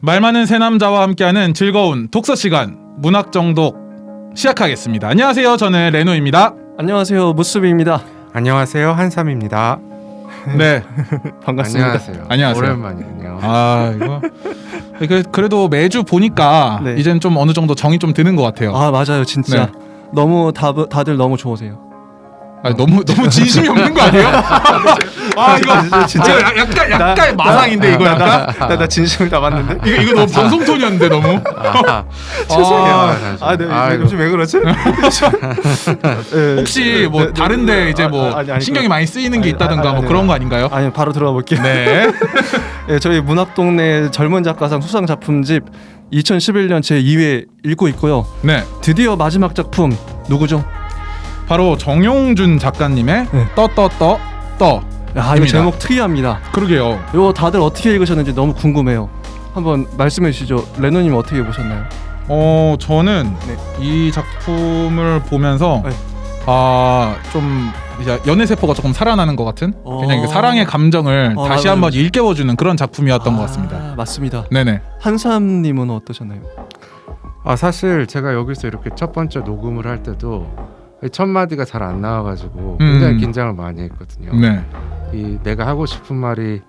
말 많은 새 남자와 함께하는 즐거운 독서 시간 문학정독 시작하겠습니다. 안녕하세요. 저는 레노입니다. 안녕하세요. 무스비입니다. 안녕하세요. 한삼입니다. 네. 반갑습니다. 안녕하세요. 오랜만이네요. 이거 그래도 매주 보니까 네. 이젠 좀 어느 정도 정이 좀 드는 것 같아요. 아 맞아요. 진짜 너무 다들 너무 좋으세요. 너무 진심이 없는 거 아니에요? 이거 진짜 약간 마상인데 이거 약간 나 진심을 담았는데. 이거 너무 방송 톤이었는데 너무. 네. 요즘 왜 그러지? 혹시 뭐 다른데 이제 뭐 신경이 많이 쓰이는 게 있다든가 뭐 그런 거 아닌가요? 아니 바로 들어가 볼게요. 네. 네, 저희 문학동네 젊은 작가상 수상 작품집 2011년 제 2회 읽고 있고요. 네. 드디어 마지막 작품 누구죠? 바로 정용준 작가님의 네. 떠. 이거 제목 특이합니다. 그러게요. 이거 다들 어떻게 읽으셨는지 너무 궁금해요. 한번 말씀해 주시죠. 레노님 어떻게 보셨나요? 저는 네. 이 작품을 보면서 네. 좀 이제 연애 세포가 조금 살아나는 것 같은 그냥 그 어. 사랑의 감정을 다시 맞아요. 한번 일깨워주는 그런 작품이었던 것 같습니다. 맞습니다. 네네. 한삼님은 어떠셨나요? 사실 제가 여기서 이렇게 첫 번째 녹음을 할 때도 첫 마디가 잘 안 나와가지고 굉장히 긴장을 많이 했거든요. 네. 이 내가 하고 싶은 말이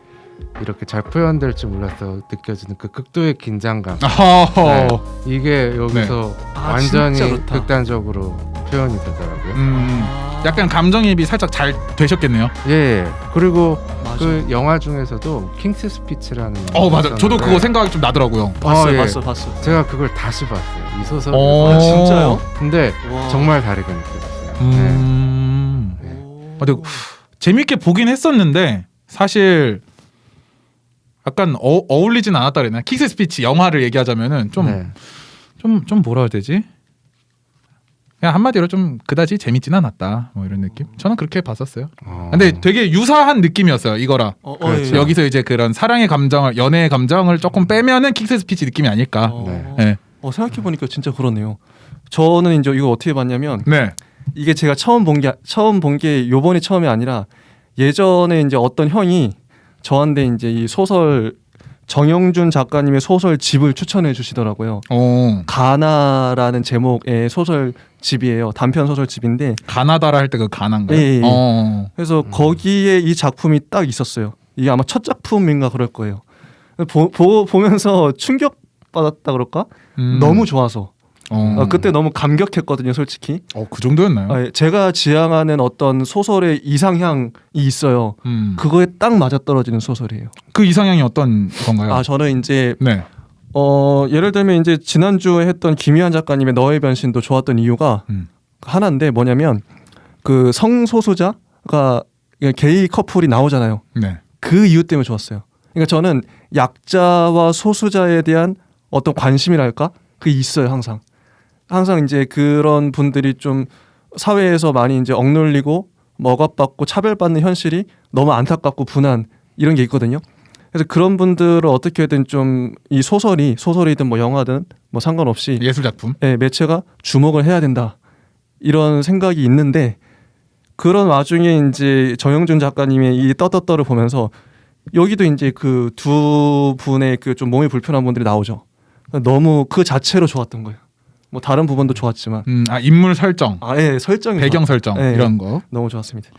이렇게 잘 표현될지 몰라서 느껴지는 그 극도의 긴장감. 네. 이게 여기서 완전히 극단적으로 표현이 되더라고요. 약간 감정이입이 살짝 잘 되셨겠네요. 예. 그리고 맞아. 그 영화 중에서도 킹스 스피치라는 맞아. 저도 그거 생각이 좀 나더라고요. 봤어요. 제가 그걸 다시 봤어요. 이 소설. 진짜요? 근데 와. 정말 다르게 느껴졌어요. 근데 재밌게 보긴 했었는데 사실 약간 어울리진 않았다 그랬나? 킥스 스피치 영화를 얘기하자면은 좀 뭐라 해야 되지? 그냥 한마디로 좀 그다지 재밌진 않았다. 뭐 이런 느낌? 저는 그렇게 봤었어요. 근데 되게 유사한 느낌이었어요. 이거랑. 그렇죠. 여기서 이제 그런 사랑의 감정을, 연애의 감정을 조금 빼면은 킥스 스피치 느낌이 아닐까. 네. 생각해 보니까 진짜 그러네요. 저는 이제 이거 어떻게 봤냐면 네. 이게 제가 처음 본 게 요번이 처음이 아니라 예전에 이제 어떤 형이 저한테 이제 이 소설 정영준 작가님의 소설 집을 추천해 주시더라고요. 가나라는 제목의 소설 집이에요. 단편 소설 집인데 가나다라 할 때 그 가나인가요? 예. 그래서 거기에 이 작품이 딱 있었어요. 이게 아마 첫 작품인가 그럴 거예요. 보면서 충격 받았다 그럴까? 너무 좋아서 그때 너무 감격했거든요, 솔직히. 그 정도였나요? 제가 지향하는 어떤 소설의 이상향이 있어요. 그거에 딱 맞아떨어지는 소설이에요. 그 이상향이 어떤 건가요? 저는 이제 네. 예를 들면 이제 지난주에 했던 김희한 작가님의 너의 변신도 좋았던 이유가 하나인데 뭐냐면 그 성소수자가 게이 커플이 나오잖아요. 네. 그 이유 때문에 좋았어요. 그러니까 저는 약자와 소수자에 대한 어떤 관심이랄까? 그게 있어요, 항상. 항상 이제 그런 분들이 좀 사회에서 많이 이제 억눌리고 억압받고 차별받는 현실이 너무 안타깝고 분한 이런 게 있거든요. 그래서 그런 분들을 어떻게든 좀 이 소설이든 뭐 영화든 뭐 상관없이 예술 작품. 매체가 주목을 해야 된다. 이런 생각이 있는데 그런 와중에 이제 정영준 작가님의 이 떠떠떠를 보면서 여기도 이제 그 두 분의 그 좀 몸이 불편한 분들이 나오죠. 너무 그 자체로 좋았던 거예요. 뭐 다른 부분도 좋았지만 인물 설정, 설정이 배경 설정 이런 거 너무 좋았습니다.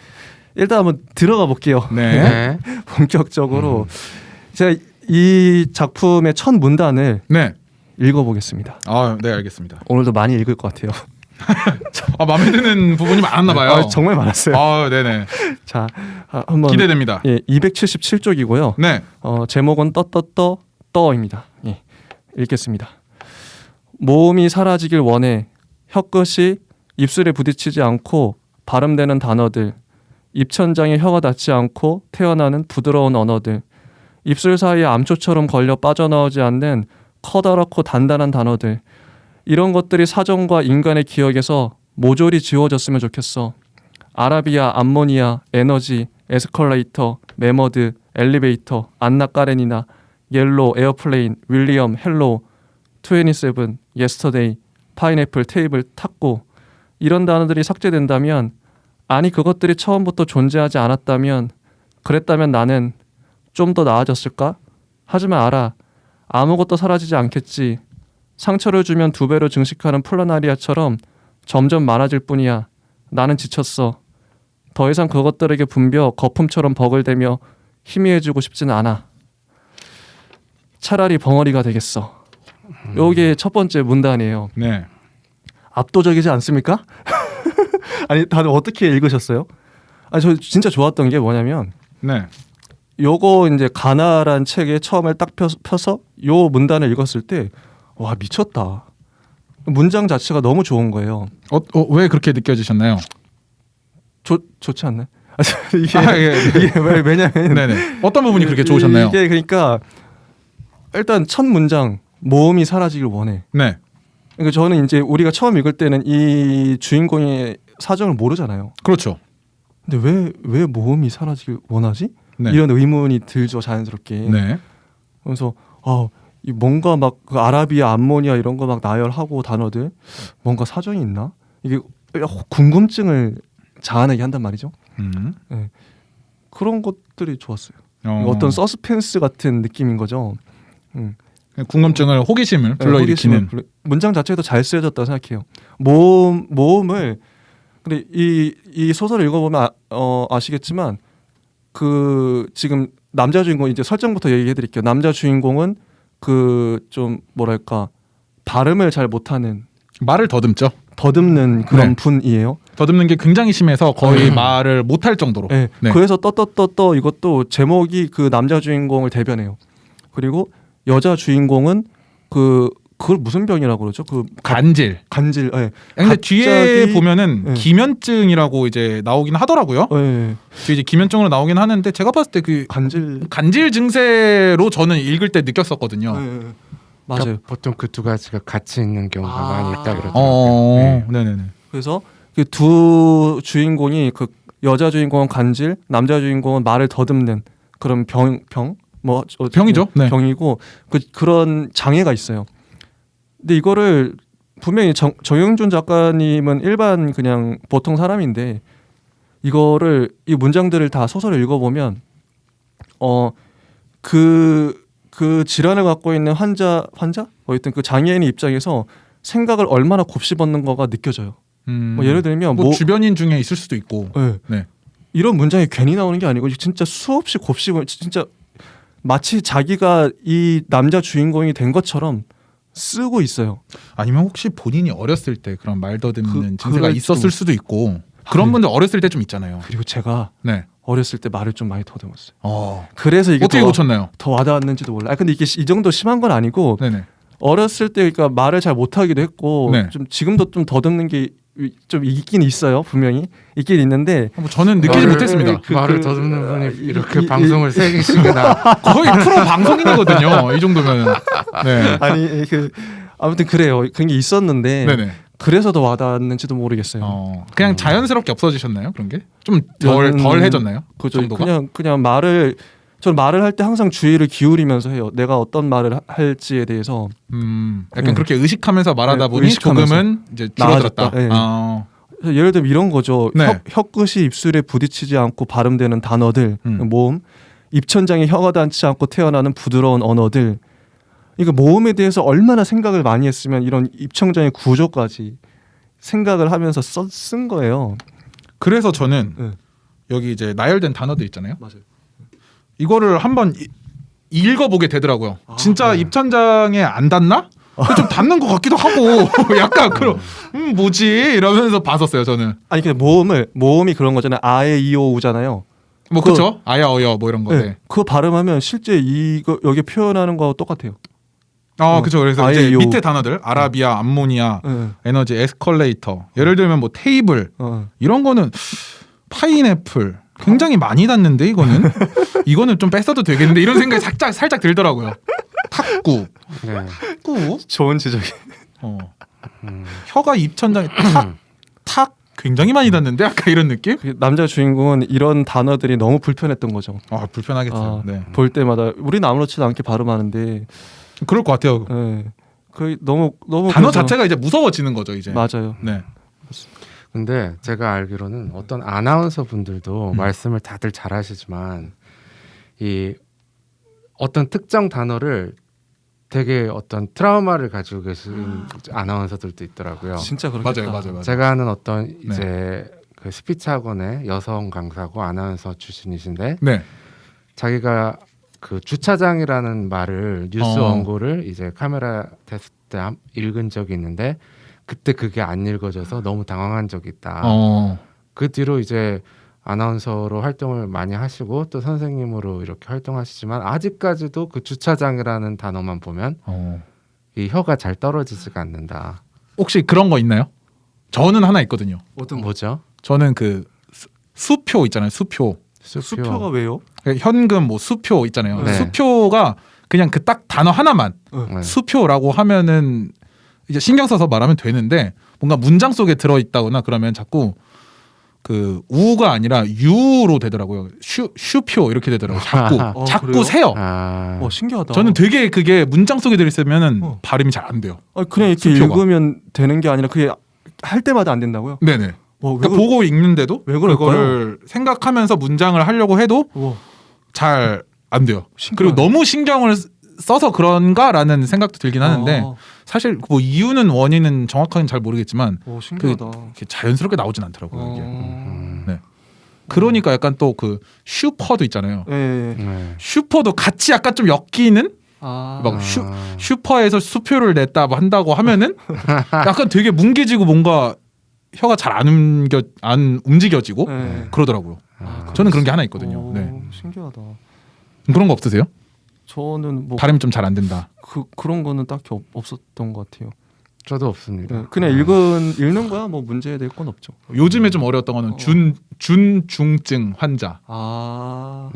일단 한번 들어가 볼게요. 네. 본격적으로 제가 이 작품의 첫 문단을 읽어보겠습니다. 네, 알겠습니다. 오늘도 많이 읽을 것 같아요. 마음에 드는 부분이 많았나 봐요. 정말 많았어요. 네네. 자, 한번 기대됩니다. 277쪽이고요. 네. 제목은 떠입니다. 읽겠습니다. 모음이 사라지길 원해. 혀끝이 입술에 부딪히지 않고 발음되는 단어들. 입천장에 혀가 닿지 않고 태어나는 부드러운 언어들. 입술 사이에 암초처럼 걸려 빠져나오지 않는 커다랗고 단단한 단어들. 이런 것들이 사전과 인간의 기억에서 모조리 지워졌으면 좋겠어. 아라비아, 암모니아, 에너지, 에스컬레이터, 메머드, 엘리베이터, 안나 까레니나, 옐로, 에어플레인, 윌리엄, 헬로, 27, 예스터데이, 파인애플, 테이블, 탁구 이런 단어들이 삭제된다면 아니 그것들이 처음부터 존재하지 않았다면 그랬다면 나는 좀 더 나아졌을까? 하지만 알아. 아무것도 사라지지 않겠지. 상처를 주면 2배로 증식하는 플라나리아처럼 점점 많아질 뿐이야. 나는 지쳤어. 더 이상 그것들에게 붐벼 거품처럼 버글대며 희미해지고 싶진 않아. 차라리 벙어리가 되겠어. 요게 첫 번째 문단이에요. 네. 압도적이지 않습니까? 아니 다들 어떻게 읽으셨어요? 아니 저 진짜 좋았던 게 뭐냐면 네. 요거 이제 가나란 책에 처음에 딱 펴서 요 문단을 읽었을 때 와 미쳤다. 문장 자체가 너무 좋은 거예요. 왜 그렇게 느껴지셨나요? 좋지 않나요? 이게, 예. 이게 왜냐면 네네. 어떤 부분이 그렇게 좋으셨나요? 이게 그러니까 일단 첫 문장 모험이 사라지길 원해. 네. 그러니까 저는 이제 우리가 처음 읽을 때는 이 주인공의 사정을 모르잖아요. 그렇죠. 근데 왜 모험이 사라지길 원하지? 네. 이런 의문이 들죠 자연스럽게. 네. 그래서 이 뭔가 막 그 아라비아, 암모니아 이런 거 막 나열하고 단어들 뭔가 사정이 있나? 이게 궁금증을 자아내게 한단 말이죠. 네. 그런 것들이 좋았어요. 어떤 서스펜스 같은 느낌인 거죠. 궁금증을 호기심을 불러일으키는 문장 자체도 잘 쓰여졌다고 생각해요. 모험을 근데 이 소설을 읽어보면 아시겠지만 그 지금 남자 주인공 이제 설정부터 얘기해드릴게요. 남자 주인공은 그 좀 뭐랄까 발음을 잘 못하는 말을 더듬죠. 더듬는 그런 네. 분이에요. 더듬는 게 굉장히 심해서 거의 말을 못할 정도로. 네. 네. 그래서 떠 이것도 제목이 그 남자 주인공을 대변해요. 그리고 여자 주인공은 그걸 무슨 병이라고 그러죠? 그 간질. 네. 근데 뒤에 보면은 네. 기면증이라고 이제 나오긴 하더라고요. 네. 뒤에 이제 기면증으로 나오긴 하는데 제가 봤을 때 그 간질 증세로 저는 읽을 때 느꼈었거든요. 네. 맞아요. 그러니까 보통 그 두 가지가 같이 있는 경우가 많이 있다 그러더라고요. 네네네. 그래서 그 두 주인공이 그 여자 주인공은 간질, 남자 주인공은 말을 더듬는 그런 병이죠. 네. 병이고 그런 장애가 있어요. 근데 이거를 분명히 정영준 작가님은 일반 그냥 보통 사람인데 이거를 이 문장들을 다 소설을 읽어보면 그 질환을 갖고 있는 환자 어쨌든 그 장애인의 입장에서 생각을 얼마나 곱씹었는 거가 느껴져요. 뭐 예를 들면 주변인 중에 있을 수도 있고. 네. 네. 이런 문장이 괜히 나오는 게 아니고 진짜 수없이 곱씹을 진짜 마치 자기가 이 남자 주인공이 된 것처럼 쓰고 있어요. 아니면 혹시 본인이 어렸을 때 그런 말 더듬는 증세가 그럴 있었을 수도 있고 그런 분들 어렸을 때 좀 있잖아요. 그리고 제가 네. 어렸을 때 말을 좀 많이 더듬었어요. 그래서 이게 어떻게 고쳤나요? 더 와닿았는지도 몰라. 근데 이게 이 정도 심한 건 아니고 네네. 어렸을 때 그러니까 말을 잘 못하기도 했고 네. 좀 지금도 좀 더듬는 게 좀 있긴 있어요. 분명히 있긴 있는데 저는 느끼지 못했습니다. 말을 더듬는 분이 이렇게 방송을 3개씩이나 거의 프로 방송인이거든요. 이 정도면. 네. 아니 아무튼 그래요. 그런 게 있었는데 네네. 그래서 더 와닿았는지도 모르겠어요. 그냥 자연스럽게 없어지셨나요? 그런 게? 좀 덜 해졌나요? 그죠. 정도가? 그냥 저는 말을 할 때 항상 주의를 기울이면서 해요. 내가 어떤 말을 할지에 대해서. 약간 그렇게 의식하면서 말하다 보니 의식하면서. 조금은 이제 줄어들었다. 네. 예를 들면 이런 거죠. 네. 혀끝이 입술에 부딪히지 않고 발음되는 단어들, 모음, 입천장에 혀가 닿지 않고 태어나는 부드러운 언어들. 이거 모음에 대해서 얼마나 생각을 많이 했으면 이런 입천장의 구조까지 생각을 하면서 쓴 거예요. 그래서 저는 여기 이제 나열된 단어들 있잖아요. 맞아요. 이거를 한번 읽어보게 되더라고요. 진짜 입천장에 안 닿나? 좀 닿는 것 같기도 하고 약간 그런 뭐지 이러면서 봤었어요 저는. 아니 근데 모음이 그런 거잖아요. 아에 이오 우잖아요. 뭐 그렇죠. 아야 어여 뭐 이런 거. 네. 그거 발음하면 실제 이거 여기 표현하는 거하고 똑같아요. 그렇죠. 그래서 이제 아이오. 밑에 단어들 아라비아, 암모니아, 에너지, 에스컬레이터. 예를 들면 뭐 테이블 이런 거는 파인애플 굉장히 많이 닿는데 이거는 좀 뺐어도 되겠는데 이런 생각이 살짝 들더라고요. 탁구. 네. 탁구. 좋은 지적이. 혀가 입천장에 탁 굉장히 많이 닿는데 아까 이런 느낌? 남자 주인공은 이런 단어들이 너무 불편했던 거죠. 불편하겠어요. 네. 볼 때마다 우리는 아무렇지도 않게 발음하는데 그럴 것 같아요. 네. 그 너무 단어 자체가 이제 무서워지는 거죠 이제. 맞아요. 네. 근데 제가 알기로는 어떤 아나운서 분들도 말씀을 다들 잘하시지만 이 어떤 특정 단어를 되게 어떤 트라우마를 가지고 계신 아나운서들도 있더라고요. 진짜 그렇겠다. 맞아요. 제가 아는 어떤 이제 그 스피치 학원의 여성 강사고 아나운서 출신이신데 네. 자기가 그 주차장이라는 말을 뉴스 원고를 이제 카메라 테스트 때 읽은 적이 있는데 그때 그게 안 읽어져서 너무 당황한 적이 있다. 그 뒤로 이제 아나운서로 활동을 많이 하시고 또 선생님으로 이렇게 활동하시지만 아직까지도 그 주차장이라는 단어만 보면 이 혀가 잘 떨어지지가 않는다. 혹시 그런 거 있나요? 저는 하나 있거든요. 어떤 거? 뭐죠? 저는 그 수표 있잖아요. 수표. 수표가 왜요? 현금 뭐 수표 있잖아요. 네. 수표가 그냥 그 딱 단어 하나만 네. 수표라고 하면은 이제 신경 써서 말하면 되는데 뭔가 문장 속에 들어 있다거나 그러면 자꾸 그 우가 아니라 유로 되더라고요. 슈표 이렇게 되더라고요. 자꾸 자꾸 그래요? 세요. 신기하다. 저는 되게 그게 문장 속에 들어 있으면은 발음이 잘 안 돼요. 그냥 이렇게 수표가. 읽으면 되는 게 아니라 그게 할 때마다 안 된다고요? 네네. 그러니까 보고 읽는데도 왜 그럴까요? 그거를 생각하면서 문장을 하려고 해도 잘 안 돼요. 신기하네. 그리고 너무 신경을 써서 그런가라는 생각도 들긴 하는데 사실 뭐 이유는 원인은 정확하게는 잘 모르겠지만 신기하다. 이렇게 자연스럽게 나오진 않더라고요. 이게. 네. 그러니까 약간 또 그 슈퍼도 있잖아요. 네. 슈퍼도 같이 약간 좀 엮이는 막 슈퍼에서 수표를 냈다 뭐 한다고 하면은 약간 되게 뭉개지고 뭔가 혀가 잘 안 움직여지고 그러더라고요. 저는 그런 게 하나 있거든요. 네. 신기하다. 그런 거 없으세요? 저는 뭐 발음이 좀 잘 안 된다. 그런 거는 딱히 없었던 것 같아요. 저도 없습니다. 그냥 읽는 거야 뭐 문제 될 건 없죠. 요즘에 좀 어려웠던 거는 준중증 환자. 어려울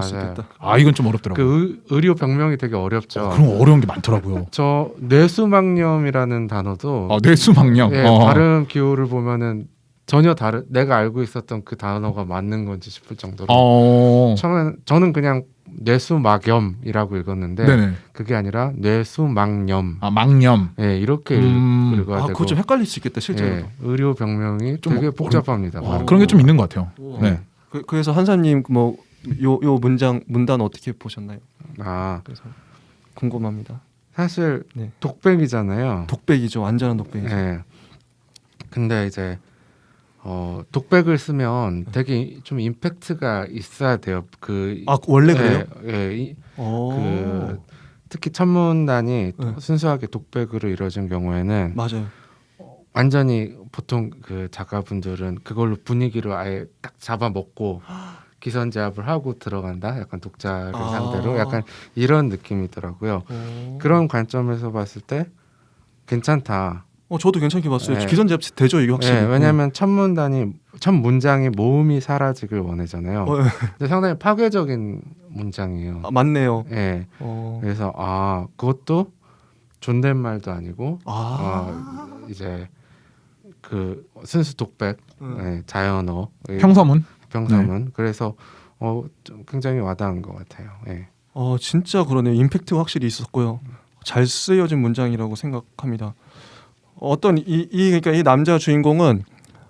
수 맞아요. 있겠다. 이건 좀 어렵더라고요. 그 의료 병명이 되게 어렵죠. 그런 어려운 게 많더라고요. 저 뇌수막염이라는 단어도 뇌수막염. 발음 기호를 보면은 전혀 다른 내가 알고 있었던 그 단어가 맞는 건지 싶을 정도로 처음엔 저는 그냥 뇌수막염이라고 읽었는데 네네. 그게 아니라 뇌수막염. 막염. 네, 이렇게 읽어야 되고. 그거 좀 헷갈릴 수 있겠다 실제로. 의료 병명이 좀 되게 복잡합니다. 그런 게 좀 있는 것 같아요. 네. 그래서 한사님 뭐 요 문단 어떻게 보셨나요? 그래서 궁금합니다. 사실 독백이잖아요. 독백이죠. 완전한 독백이죠. 네. 근데 이제 독백을 쓰면 되게 좀 임팩트가 있어야 돼요. 원래 그래요? 특히 천문단이 순수하게 독백으로 이루어진 경우에는 맞아요. 완전히 보통 그 작가분들은 그걸로 분위기를 아예 딱 잡아먹고 기선제압을 하고 들어간다. 약간 독자를 상대로 약간 이런 느낌이더라고요. 그런 관점에서 봤을 때 괜찮다. 저도 괜찮게 봤어요. 기선제압 되죠 이게 확실히. 왜냐하면 첫 문장이 모음이 사라지길 원하잖아요. 근데 상당히 파괴적인 문장이에요. 맞네요. 네. 그래서 그것도 존댓말도 아니고 이제 그 순수 독백, 자연어, 평서문. 그래서 좀 굉장히 와닿은 것 같아요. 진짜 그러네요. 임팩트가 확실히 있었고요. 잘 쓰여진 문장이라고 생각합니다. 어떤 그러니까 이 남자 주인공은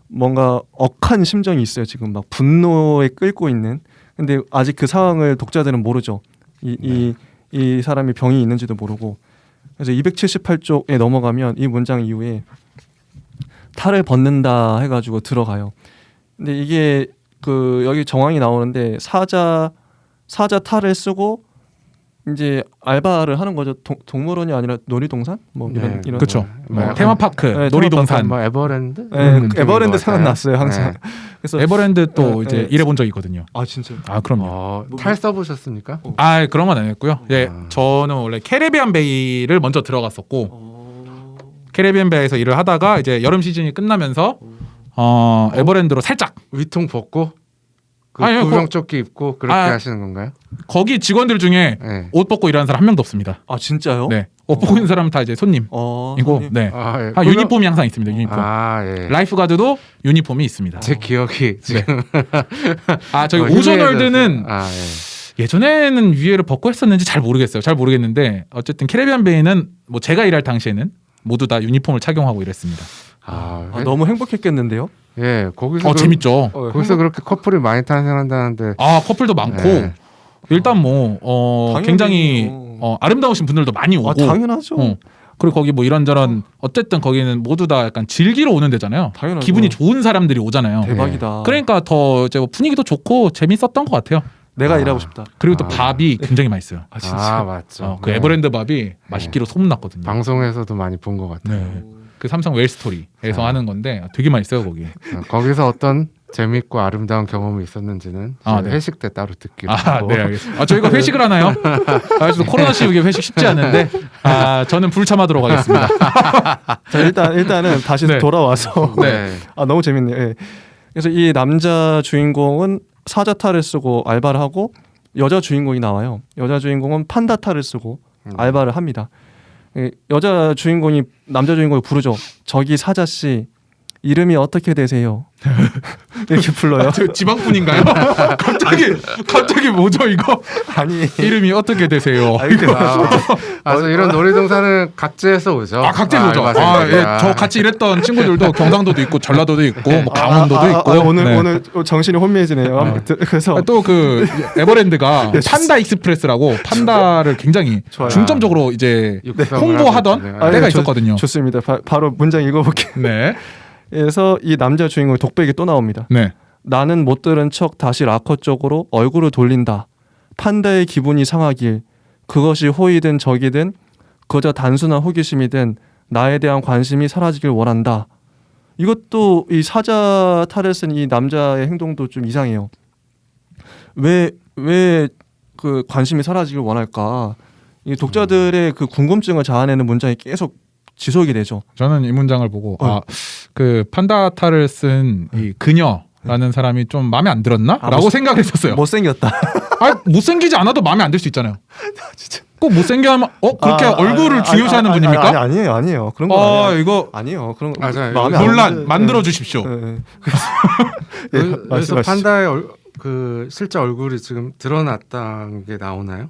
뭔가 억한 심정이 있어요. 지금 막 분노에 끓고 있는. 근데 아직 그 상황을 독자들은 모르죠. 이 사람이 병이 있는지도 모르고. 그래서 278쪽에 넘어가면 이 문장 이후에 탈을 벗는다 해가지고 들어가요. 근데 이게 여기 정황이 나오는데 사자 탈을 쓰고 이제 알바를 하는 거죠. 동물원이 아니라 놀이동산 뭐 이런 그렇죠. 테마파크, 놀이동산, 뭐 에버랜드, 에버랜드 생각났어요 항상. 그래서 에버랜드 또 이제 일해본 적이 있거든요. 진짜요? 그럼요. 탈 써보셨습니까? 그런 건 아니었고요. 저는 원래 캐리비안 베이를 먼저 들어갔었고 캐리비안 베이에서 일을 하다가 이제 여름 시즌이 끝나면서 에버랜드로 살짝 위통 벗고 아니요, 구명조끼 입고 그렇게 하시는 건가요? 거기 직원들 중에 옷 벗고 일하는 사람 한 명도 없습니다. 진짜요? 네, 옷 벗고 있는 사람은 다 이제 손님이고, 네, 유니폼이 항상 있습니다. 유니폼. 라이프가드도 유니폼이 있습니다. 제 기억이 지금. 저기 오션월드는 예전에는 위에를 벗고 했었는지 잘 모르겠어요. 잘 모르겠는데 어쨌든 캐리비안 베이는 뭐 제가 일할 당시에는 모두 다 유니폼을 착용하고 일했습니다. 너무 행복했겠는데요? 거기서 재밌죠. 거기서 그렇게 커플이 많이 탄생한다는데 커플도 많고 일단 뭐 굉장히 아름다우신 분들도 많이 오고. 당연하죠. 그리고 거기 뭐 이런저런 어쨌든 거기는 모두 다 약간 즐기러 오는 데잖아요. 당연하죠. 기분이 좋은 사람들이 오잖아요. 대박이다. 그러니까 더 이제 뭐 분위기도 좋고 재밌었던 것 같아요. 내가 일하고 싶다. 그리고 또 밥이 굉장히 맛있어요. 진짜. 맞죠. 그 에버랜드 밥이 맛있기로 소문났거든요. 방송에서도 많이 본 것 같아요. 네. 그 삼성 웰스토리에서 하는 건데 되게 맛있어요 거기. 거기서 어떤 재밌고 아름다운 경험이 있었는지는 네. 회식 때 따로 듣기로 하고. 네, 알겠습니다. 저희가 회식을 하나요? 그래서 코로나 시국에 회식 쉽지 않은데 저는 불참하도록 하겠습니다. 자, 일단은 다시 네. 돌아와서 네. 너무 재밌네요. 예. 그래서 이 남자 주인공은 사자탈을 쓰고 알바를 하고 여자 주인공이 나와요. 여자 주인공은 판다탈을 쓰고 알바를 합니다. 여자 주인공이 남자 주인공을 부르죠. 저기 사자 씨 이름이 어떻게 되세요? 이렇게 불러요. 지방분인가요? 갑자기 뭐죠 이거? 아니 이름이 어떻게 되세요? 그래서 이런 놀이동산은 각지에서 오죠. 각지에서 오죠. 저 같이 일했던 친구들도 경상도도 있고 전라도도 있고 뭐 강원도도 있고. 오늘 정신이 혼미해지네요. 그래서 또 그 에버랜드가 판다 익스프레스라고 판다를 굉장히 좋아요. 중점적으로 이제 홍보하던 때가 있었거든요. 좋습니다. 바로 문장 읽어볼게요. 네. 그래서 이 남자 주인공의 독백이 또 나옵니다. 네. 나는 못 들은 척 다시 라커 쪽으로 얼굴을 돌린다. 판다의 기분이 상하길. 그것이 호의든 적이든 그저 단순한 호기심이든 나에 대한 관심이 사라지길 원한다. 이것도 이 사자 탈을 쓴 이 남자의 행동도 좀 이상해요. 왜 그 관심이 사라지길 원할까? 이 독자들의 그 궁금증을 자아내는 문장이 계속 지속이 되죠. 저는 이 문장을 보고 그 판다타를 쓴 이 그녀라는 사람이 좀 마음에 안 들었나?라고 생각을 했었어요. 못생겼다. 못생기지 않아도 마음에 안 들 수 있잖아요. 진짜. 꼭 못생겨하면 그렇게 얼굴을 중요시하는 분입니까? 아니에요. 그런 거 아니에요. 이거 아니에요. 그런 거 맞아요. 마음에 안 논란 드는- 만들어 주십시오. 네. 그래서 말씀하시죠. 판다의 그 실제 얼굴이 지금 드러났다는 게 나오나요?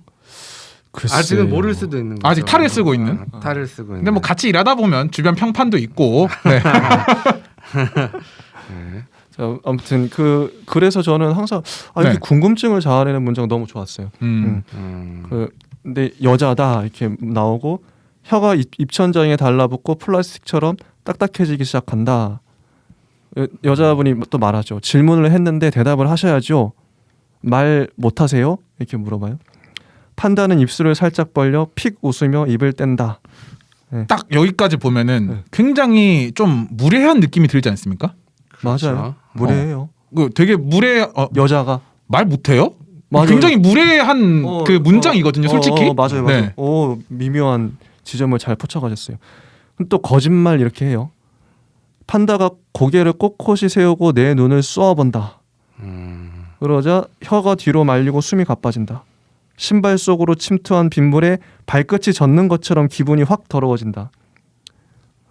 글쎄요. 아직은 모를 수도 있는 거죠. 아직 탈을 쓰고 있는? 탈을 쓰고 있는. 근데 뭐 같이 일하다 보면 주변 평판도 있고. 네. 네. 자, 아무튼 그래서 저는 항상 이렇게 네. 궁금증을 자아내는 문장 너무 좋았어요. 근데 여자다 이렇게 나오고 혀가 입천장에 달라붙고 플라스틱처럼 딱딱해지기 시작한다. 여자분이 또 말하죠. 질문을 했는데 대답을 하셔야죠. 말 못하세요? 이렇게 물어봐요. 판다는 입술을 살짝 벌려 픽 웃으며 입을 뗀다. 딱 여기까지 보면은 네. 굉장히 좀 무례한 느낌이 들지 않습니까? 그렇죠. 맞아요. 무례해요. 되게 여자가 말 못해요? 맞아요. 굉장히 무례한 그 문장이거든요, 솔직히. 맞아요. 네. 미묘한 지점을 잘 포착하셨어요. 또 거짓말 이렇게 해요. 판다가 고개를 꼿꼿이 세우고 내 눈을 쏘아본다. 그러자 혀가 뒤로 말리고 숨이 가빠진다. 신발 속으로 침투한 빗물에 발끝이 젖는 것처럼 기분이 확 더러워진다.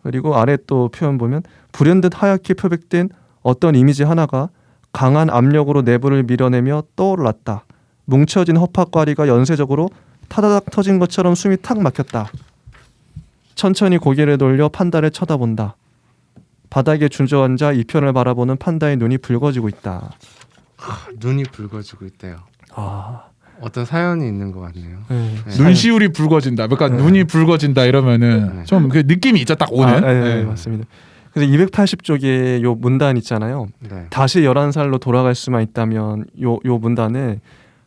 그리고 아래 또 표현 보면 불현듯 하얗게 표백된 어떤 이미지 하나가 강한 압력으로 내부를 밀어내며 떠올랐다. 뭉쳐진 허파과리가 연쇄적으로 타다닥 터진 것처럼 숨이 탁 막혔다. 천천히 고개를 돌려 판다를 쳐다본다. 바닥에 주저앉아 이편을 바라보는 판다의 눈이 붉어지고 있다. 눈이 붉어지고 있대요. 아, 어떤 사연이 있는 것 같네요. 네. 눈시울이 붉어진다. 그러니까 눈이 붉어진다 이러면은 네. 좀 그 느낌이 있죠, 딱 오는. 네, 맞습니다. 그래서 280쪽에 요 문단 있잖아요. 네. 다시 11살로 돌아갈 수만 있다면 요 문단을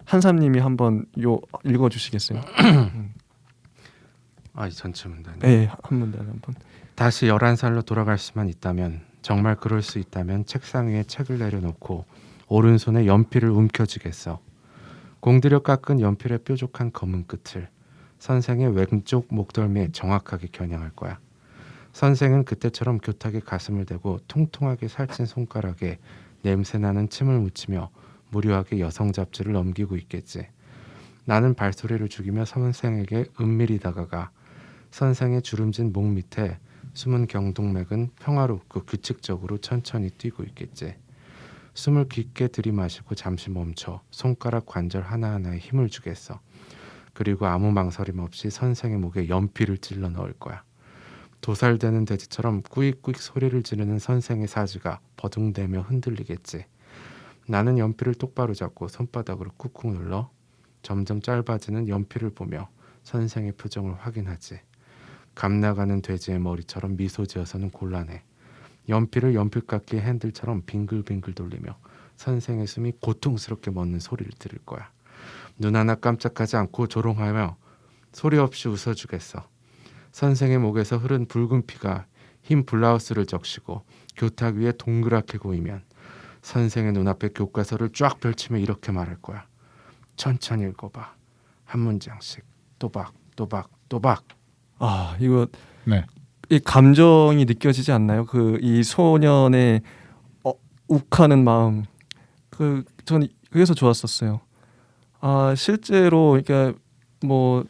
한삼님이 한번 요 읽어주시겠어요? 이 전체 문단. 네, 한 문단 한번. 다시 11살로 돌아갈 수만 있다면, 정말 그럴 수 있다면 책상 위에 책을 내려놓고 오른손에 연필을 움켜쥐겠어. 공들여 깎은 연필의 뾰족한 검은 끝을 선생의 왼쪽 목덜미에 정확하게 겨냥할 거야. 선생은 그때처럼 교탁에 가슴을 대고 통통하게 살찐 손가락에 냄새나는 침을 묻히며 무료하게 여성 잡지를 넘기고 있겠지. 나는 발소리를 죽이며 선생에게 은밀히 다가가 선생의 주름진 목 밑에 숨은 경동맥은 평화롭고 규칙적으로 천천히 뛰고 있겠지. 숨을 깊게 들이마시고 잠시 멈춰 손가락 관절 하나하나에 힘을 주겠어. 그리고 아무 망설임 없이 선생의 목에 연필을 찔러 넣을 거야. 도살되는 돼지처럼 꾸익꾸익 소리를 지르는 선생의 사지가 버둥대며 흔들리겠지. 나는 연필을 똑바로 잡고 손바닥으로 꾹꾹 눌러 점점 짧아지는 연필을 보며 선생의 표정을 확인하지. 감 나가는 돼지의 머리처럼 미소 지어서는 곤란해. 연필을 연필깎이의 핸들처럼 빙글빙글 돌리며 선생의 숨이 고통스럽게 멎는 소리를 들을 거야. 눈 하나 깜짝하지 않고 조롱하며 소리 없이 웃어주겠어. 선생의 목에서 흐른 붉은 피가 흰 블라우스를 적시고 교탁 위에 동그랗게 고이면 선생의 눈앞에 교과서를 쫙 펼치며 이렇게 말할 거야. 천천히 읽어봐. 한 문장씩 또박 또박 또박. 아 이거 네. 이 감정이 느껴지지 않나요? 그 이 소년의 욱하는 마음. 그 저는 그래서 좋았었어요. 아 실제로 그러니까 뭐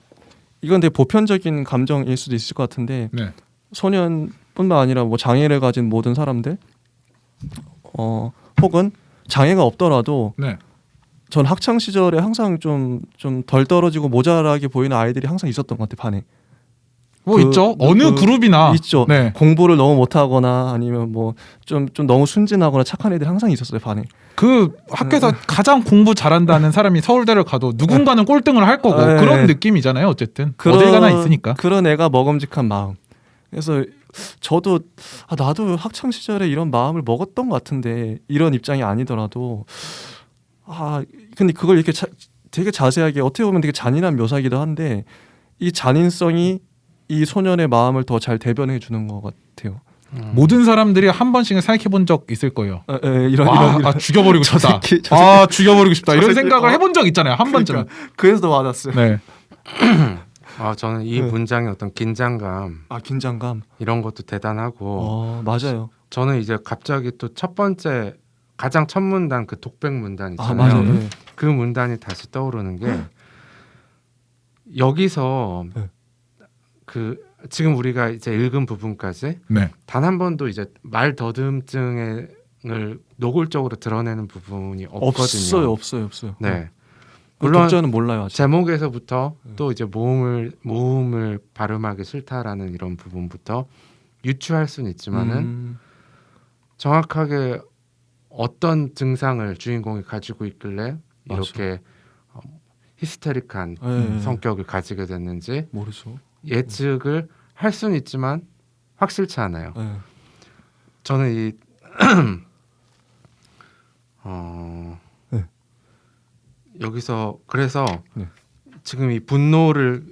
이건 되게 보편적인 감정일 수도 있을 것 같은데 네. 소년뿐만 아니라 뭐 장애를 가진 모든 사람들 혹은 장애가 없더라도 네. 전 학창 시절에 항상 좀 덜 떨어지고 모자라게 보이는 아이들이 항상 있었던 것 같아요 반에. 뭐 있죠. 어느 그 그룹이나 있죠. 네. 공부를 너무 못하거나 아니면 뭐 좀 너무 순진하거나 착한 애들이 항상 있었어요 반에. 그 학교에서 가장 공부 잘한다는 사람이 서울대를 가도 누군가는 꼴등을 할 거고 네. 그런 느낌이잖아요. 어쨌든 어딜 가나 있으니까. 그런 애가 먹음직한 마음. 그래서 저도 나도 학창 시절에 이런 마음을 먹었던 것 같은데 이런 입장이 아니더라도 근데 그걸 이렇게 되게 자세하게 어떻게 보면 되게 잔인한 묘사이기도 한데 이 잔인성이 이 소년의 마음을 더 잘 대변해 주는 것 같아요. 모든 사람들이 한 번씩은 생각해 본 적 있을 거예요. 이런 죽여버리고 저 싶다. 새끼, 저 아 죽여버리고 싶다. 저 이런 새끼, 생각을 해본 적 있잖아요. 한 번쯤은. 그래서 더 와닿았어요. 네. 저는 이 네. 문장의 어떤 긴장감 긴장감. 이런 것도 대단하고 맞아요. 저는 이제 갑자기 또 첫 번째 가장 첫 문단 그 독백 문단 있잖아요. 맞아요. 네. 그 문단이 다시 떠오르는 게 여기서 네. 그 지금 우리가 이제 읽은 부분까지 네. 단 한 번도 이제 말 더듬증을 노골적으로 드러내는 부분이 없거든요. 없어요. 네. 물론 물론 독자는 몰라요 아직. 제목에서부터 또 이제 모음을 발음하기 싫다라는 이런 부분부터 유추할 수는 있지만은 정확하게 어떤 증상을 주인공이 가지고 있길래 이렇게 히스테릭한 네. 성격을 가지게 됐는지 모르죠. 예측을 할 수는 있지만 확실치 않아요. 네. 저는 이 네. 여기서 그래서 네. 지금 이 분노를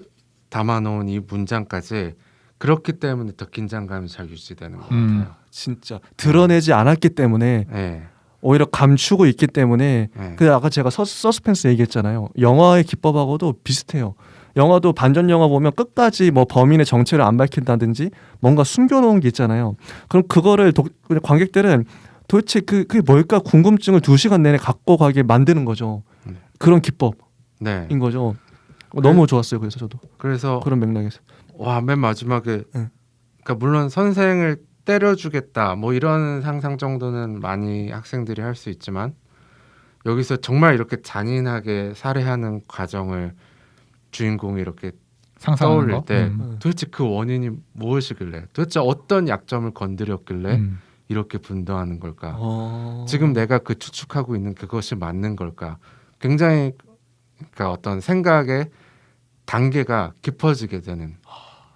담아놓은 이 문장까지 그렇기 때문에 더 긴장감이 잘 유지되는 것 같아요. 진짜 드러내지 않았기 때문에 네. 오히려 감추고 있기 때문에 네. 그 아까 제가 서스펜스 얘기했잖아요. 영화의 기법하고도 비슷해요. 영화도 반전 영화 보면 끝까지 뭐 범인의 정체를 안 밝힌다든지 뭔가 숨겨놓은 게 있잖아요. 그럼 그거를 관객들은 도대체 그게 뭘까 궁금증을 2시간 내내 갖고 가게 만드는 거죠. 그런 기법인 네. 거죠. 너무 좋았어요. 그래서 저도 그래서 그런 맥락에서 맨 마지막에 네. 그러니까 물론 선생을 때려주겠다 뭐 이런 상상 정도는 많이 학생들이 할 수 있지만 여기서 정말 이렇게 잔인하게 살해하는 과정을 주인공이 이렇게 상상하는 떠올릴 거. 때 도대체 그 원인이 무엇이길래 도대체 어떤 약점을 건드렸길래 이렇게 분노하는 걸까? 지금 내가 그 추측하고 있는 그것이 맞는 걸까? 굉장히 그러니까 어떤 생각의 단계가 깊어지게 되는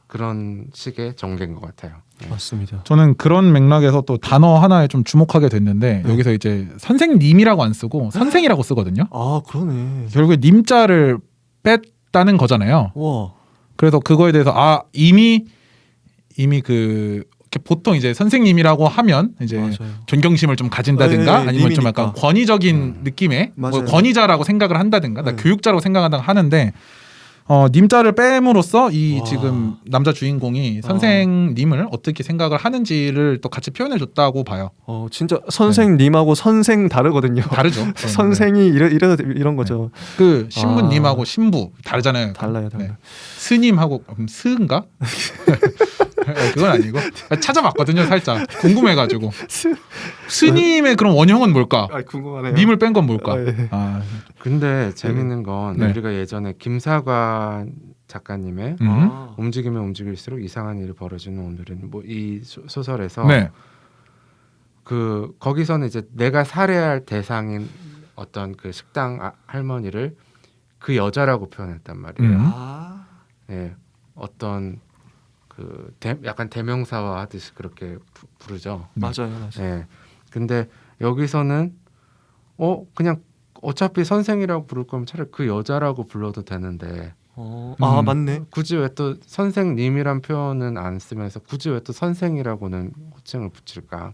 그런 식의 전개인 것 같아요. 네. 맞습니다. 저는 그런 맥락에서 또 단어 하나에 좀 주목하게 됐는데 여기서 이제 선생님이라고 안 쓰고 선생이라고 쓰거든요. 그러네. 결국에 님자를 뺐다는 거잖아요. 와. 그래서 그거에 대해서 이미 그 이렇게 보통 이제 선생님이라고 하면 이제 맞아요. 존경심을 좀 가진다든가 네, 아니면 좀 님이니까. 약간 권위적인 느낌의 뭐 맞아요. 권위자라고 생각을 한다든가 나 네. 교육자라고 생각한다든가 하는데 님자를 뺨으로써 이 와. 지금 남자 주인공이 선생님을 어떻게 생각을 하는지를 또 같이 표현해 줬다고 봐요. 진짜 선생님하고 선생 다르거든요. 다르죠. 선생이 이런 거죠. 그 신부님하고 신부 다르잖아요. 달라요. 네. 스님하고 스인가? 그건 아니고 찾아봤거든요. 살짝 궁금해가지고 스님의 그런 원형은 뭘까? 궁금하네요. 님을 뺀 건 뭘까? 네. 근데 재밌는 건 네. 우리가 예전에 김사관 작가님의 움직이면 움직일수록 이상한 일이 벌어지는 오늘은 뭐 이 소설에서 네. 그 거기서는 이제 내가 살해할 대상인 어떤 그 식당 할머니를 그 여자라고 표현했단 말이에요. 예, 어떤 그 약간 대명사화 하듯이 그렇게 부르죠. 맞아요, 맞아요. 예. 근데 여기서는 그냥 어차피 선생이라고 부를 거면 차라리 그 여자라고 불러도 되는데 아 맞네. 굳이 왜 또 선생님이란 표현은 안 쓰면서 굳이 왜 또 선생이라고는 호칭을 붙일까?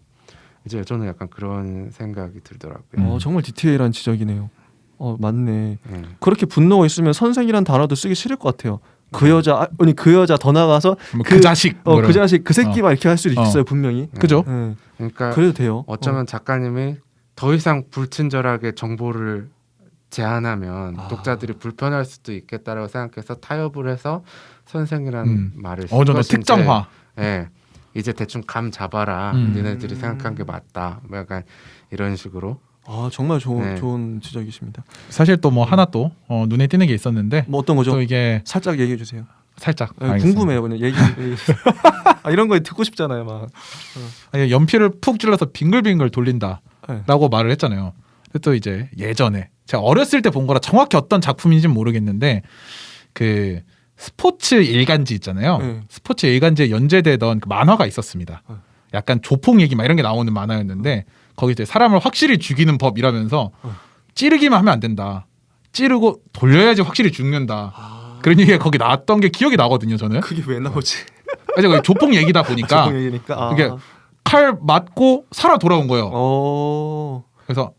이제 저는 약간 그런 생각이 들더라고요. 정말 디테일한 지적이네요. 맞네. 예. 그렇게 분노가 있으면 선생이란 단어도 쓰기 싫을 것 같아요. 그 여자 아니 그 여자 더 나가서 그 자식 뭐 그 이런. 자식 그 새끼 막 이렇게 할 수도 있어요 분명히. 그죠? 네. 그러니까 그래도 돼요. 어쩌면 작가님이 더 이상 불친절하게 정보를 제한하면 독자들이 불편할 수도 있겠다라고 생각해서 타협을 해서 선생이라는 말을 쓴 어느 정도 것인지, 특정화. 예, 이제 대충 감 잡아라. 니네들이 생각한 게 맞다. 뭐 약간 이런 식으로. 정말 좋은 네. 좋은 지적이십니다. 사실 또 뭐 하나 또 눈에 띄는 게 있었는데 뭐 어떤 거죠? 또 이게 살짝 얘기해 주세요. 살짝 궁금해요. 그냥 얘기. 이런 거 듣고 싶잖아요, 막. 아니, 연필을 푹 찔러서 빙글빙글 돌린다라고 네. 말을 했잖아요. 근데 또 이제 예전에 제가 어렸을 때 본 거라 정확히 어떤 작품인지는 모르겠는데 그 스포츠 일간지 있잖아요. 네. 스포츠 일간지에 연재되던 그 만화가 있었습니다. 네. 약간 조폭 얘기 막 이런 게 나오는 만화였는데 거기 이제 사람을 확실히 죽이는 법 이라면서 찌르기만 하면 안 된다. 찌르고 돌려야지 확실히 죽는다. 그런 얘기가 거기 나왔던 게 기억이 나거든요. 저는. 그게 왜 나오지? 제가 조폭 얘기다 보니까 조공 얘기니까. 이게 칼 맞고 살아 돌아온 거예요. 그래서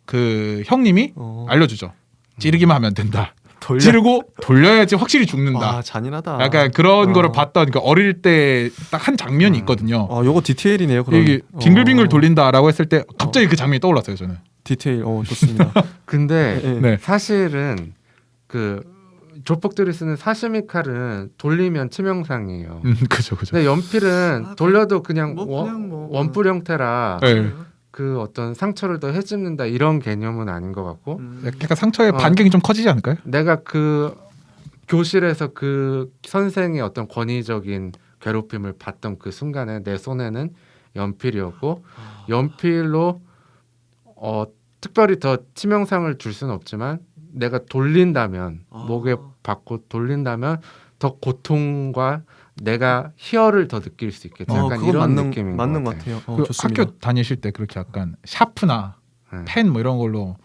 그 형님이 알려주죠. 찌르기만 하면 된다. 찌르고 돌려야지 확실히 죽는다. 잔인하다. 약간 그런 거를 봤던 그 어릴 때 딱 한 장면이 있거든요. 요거 디테일이네요. 그럼. 이게 빙글빙글 돌린다라고 했을 때 갑자기 그 장면이 떠올랐어요. 저는. 디테일. 좋습니다. 근데 네. 사실은 그 조폭들이 쓰는 사시미 칼은 돌리면 치명상이에요. 그죠. 근데 연필은 돌려도 그냥, 그냥 뭐. 원뿔 형태라 네. 그 어떤 상처를 더 해집는다 이런 개념은 아닌 것 같고 약간 상처의 반경이 좀 커지지 않을까요? 내가 그 교실에서 그 선생의 어떤 권위적인 괴롭힘을 받던 그 순간에 내 손에는 연필이었고 연필로 특별히 더 치명상을 줄 수는 없지만 내가 돌린다면 목에 받고 돌린다면 더 고통과 내가 희열을 더 느낄 수 있겠죠. 약간 그건 이런 맞는, 느낌인 맞는 것 것 같아요. 같아요. 그 좋습니다. 학교 다니실 때 그렇게 약간 샤프나 네. 펜 뭐 이런 걸로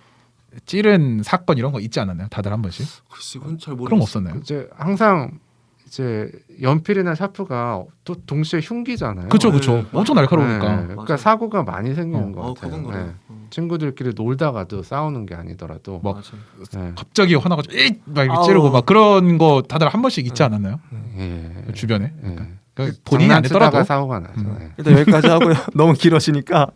찌른 사건 이런 거 있지 않았나요? 다들 한 번씩? 글쎄, 이건 잘 모르겠어요. 그런 거 없었나요? 이제 항상 이제 연필이나 샤프가 또 동시에 흉기잖아요. 그쵸. 네, 엄청 날카로우니까. 네, 그러니까 사고가 많이 생기는 것 같아요. 그건 그래요. 친구들끼리 놀다가도 싸우는 게 아니더라도 막 맞아요. 네. 갑자기 화나가지고 막 이렇게 아우. 찌르고 막 그런 거 다들 한 번씩 있지 않았나요? 예. 주변에. 예. 그러니까 본인이 안 장난치다가 했더라도. 사고가 나죠. 네. 일단 여기까지 하고요. 너무 길어지니까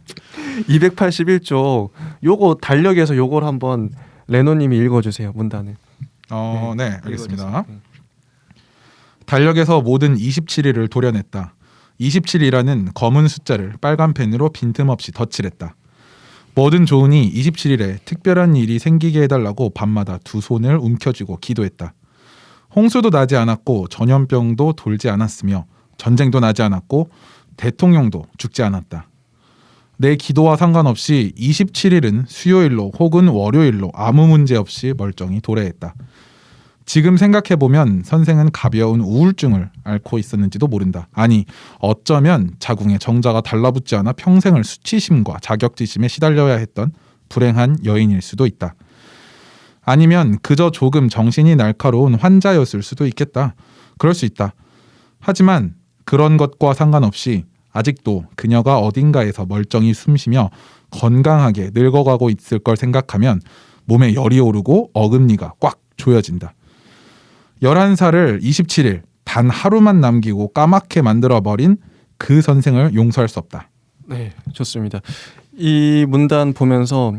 281쪽 요거 달력에서 요걸 한번 레노님이 읽어주세요. 문단을. 네, 알겠습니다. 읽어주세요. 달력에서 모든 27일을 도려냈다. 27이라는 검은 숫자를 빨간 펜으로 빈틈없이 덧칠했다. 뭐든 좋으니 27일에 특별한 일이 생기게 해달라고 밤마다 두 손을 움켜쥐고 기도했다. 홍수도 나지 않았고 전염병도 돌지 않았으며 전쟁도 나지 않았고 대통령도 죽지 않았다. 내 기도와 상관없이 27일은 수요일로 혹은 월요일로 아무 문제 없이 멀쩡히 도래했다. 지금 생각해보면 선생은 가벼운 우울증을 앓고 있었는지도 모른다. 아니, 어쩌면 자궁에 정자가 달라붙지 않아 평생을 수치심과 자격지심에 시달려야 했던 불행한 여인일 수도 있다. 아니면 그저 조금 정신이 날카로운 환자였을 수도 있겠다. 그럴 수 있다. 하지만 그런 것과 상관없이 아직도 그녀가 어딘가에서 멀쩡히 숨쉬며 건강하게 늙어가고 있을 걸 생각하면 몸에 열이 오르고 어금니가 꽉 조여진다. 11살을 27일 단 하루만 남기고 까맣게 만들어버린 그 선생을 용서할 수 없다. 네, 좋습니다. 이 문단 보면서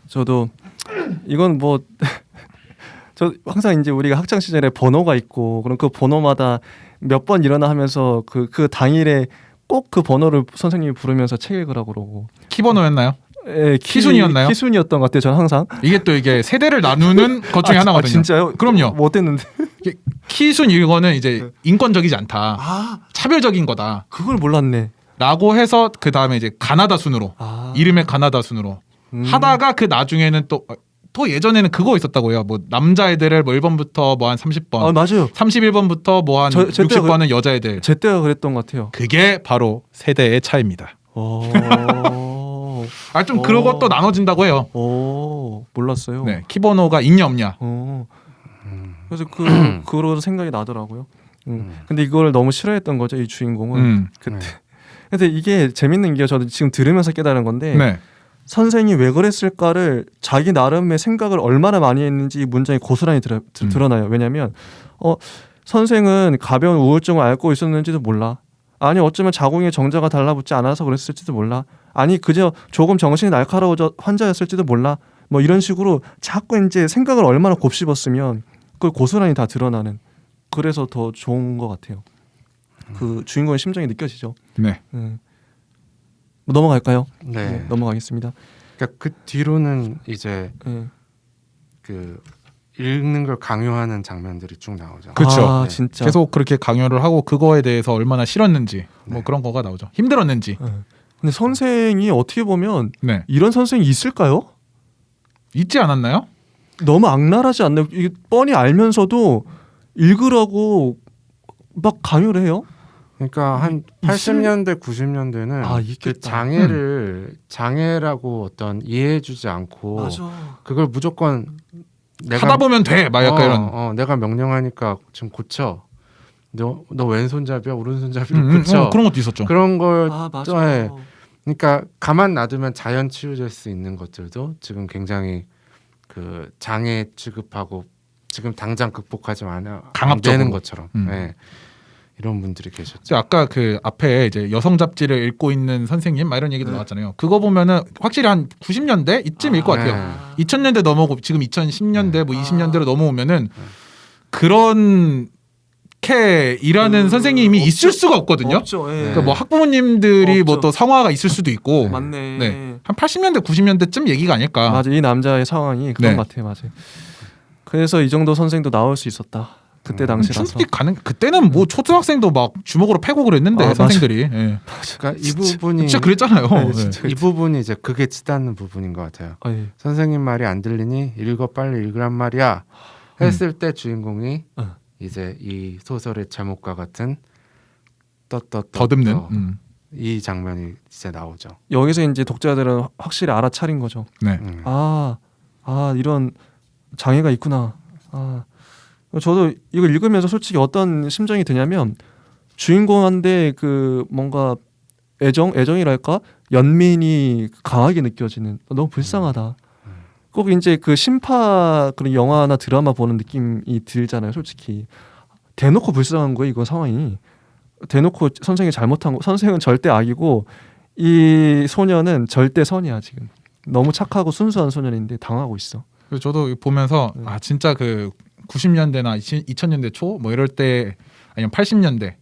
저도 이건 뭐 저 항상 이제 우리가 학창 시절에 번호가 있고 그럼 그 번호마다 몇 번 일어나 하면서 그 당일에 꼭 그 번호를 선생님이 부르면서 책 읽으라고 그러고. 키번호였나요? 예, 키순이었나요? 키순이었던 것 같아요. 저는 항상. 이게 세대를 나누는 것 중에 하나거든요. 진짜요? 그럼요. 못 했는데. 키순 이거는 이제 인권적이지 않다. 아, 차별적인 거다. 그걸 몰랐네. 라고 해서 그 다음에 이제 가나다 순으로 이름의 가나다 순으로 하다가 그 나중에는 또 또 예전에는 그거 있었다고요. 뭐 남자애들을 뭐 1번부터 뭐 한 30번, 아 맞아요. 31번부터 뭐 한 제 때가 60번은 여자애들. 제 때가 그랬던 것 같아요. 그게 바로 세대의 차이입니다. 아 좀 그런 것도 나눠진다고 해요. 몰랐어요. 네, 키번호가 있냐 없냐. 그래서 그런 생각이 나더라고요. 근데 이걸 너무 싫어했던 거죠, 이 주인공은. 그때. 근데 이게 재밌는 게 저도 지금 들으면서 깨달은 건데 네. 선생이 왜 그랬을까를 자기 나름의 생각을 얼마나 많이 했는지 이 문장이 고스란히 드러나요. 왜냐하면 선생은 가벼운 우울증을 앓고 있었는지도 몰라. 아니 어쩌면 자궁에 정자가 달라붙지 않아서 그랬을지도 몰라. 아니 그저 조금 정신이 날카로워져 환자였을지도 몰라. 뭐 이런 식으로 자꾸 이제 생각을 얼마나 곱씹었으면 그걸 고스란히 다 드러나는. 그래서 더 좋은 것 같아요. 그 주인공의 심정이 느껴지죠. 네. 뭐 넘어갈까요? 네. 넘어가겠습니다. 그러니까 그 뒤로는 이제 네. 그 읽는 걸 강요하는 장면들이 쭉 나오죠. 그렇죠. 아, 네. 진짜. 계속 그렇게 강요를 하고 그거에 대해서 얼마나 싫었는지 뭐 네. 그런 거가 나오죠. 힘들었는지. 근데 선생이 어떻게 보면 네. 이런 선생이 있을까요? 있지 않았나요? 너무 악랄하지 않나요? 이게 뻔히 알면서도 읽으라고 막 강요를 해요. 그러니까 한 80년대 90년대는 아, 그 있겠다. 장애를 장애라고 어떤 이해해주지 않고 그걸 무조건 하다 보면 돼. 막 약간 이런. 내가 명령하니까 지금 고쳐. 너 왼손잡이야 오른손잡이로 고쳐. 그런 것도 있었죠. 그런 걸 맞아. 네. 그러니까 가만 놔두면 자연 치유될 수 있는 것들도 지금 굉장히 그 장애 취급하고 지금 당장 극복하지 안 강압적으로. 되는 것처럼 네. 이런 분들이 계셨죠. 아까 그 앞에 이제 여성 잡지를 읽고 있는 선생님 막 이런 얘기도 나왔잖아요. 그거 보면은 확실히 한 90년대 이쯤일 것 같아요. 2000년대 넘어오고 지금 2010년대 뭐 20년대로 넘어오면은 그런 캐 일하는 선생님이 있을 수가 없거든요. 없죠. 예. 그러니까 뭐 학부모님들이 없죠. 뭐 또 성화가 있을 수도 있고. 맞네. 네. 한 80년대 90년대쯤 얘기가 아닐까. 맞아. 이 남자의 상황이 그런 네. 것 같아요. 맞아요. 그래서 이 정도 선생도 나올 수 있었다. 그때 당시라서. 충분히 가능. 그때는 뭐 초등학생도 막 주먹으로 패고 그랬는데 선생들이. 예. 그러니까 이 부분이 진짜 그랬잖아요. 네, 예. 진짜. 이 부분이 이제 그게 치닫는 부분인 것 같아요. 예. 선생님 말이 안 들리니 읽어 빨리 읽으란 말이야 했을 때 주인공이 이제 이 소설의 제목과 같은 더듬는. 이 장면이 이제 나오죠. 여기서 이제 독자들은 확실히 알아차린 거죠. 네. 이런 장애가 있구나. 저도 이걸 읽으면서 솔직히 어떤 심정이 드냐면 주인공한테 그 뭔가 애정이랄까 연민이 강하게 느껴지는 너무 불쌍하다. 꼭 이제 그 심파 그런 영화나 드라마 보는 느낌이 들잖아요. 솔직히 대놓고 불쌍한 거예요. 이거 상황이 대놓고 선생이 잘못한 거. 선생은 절대 악이고 이 소년은 절대 선이야. 지금 너무 착하고 순수한 소년인데 당하고 있어. 그래서 저도 보면서 진짜 그 90년대나 2000년대 초 뭐 이럴 때 아니면 80년대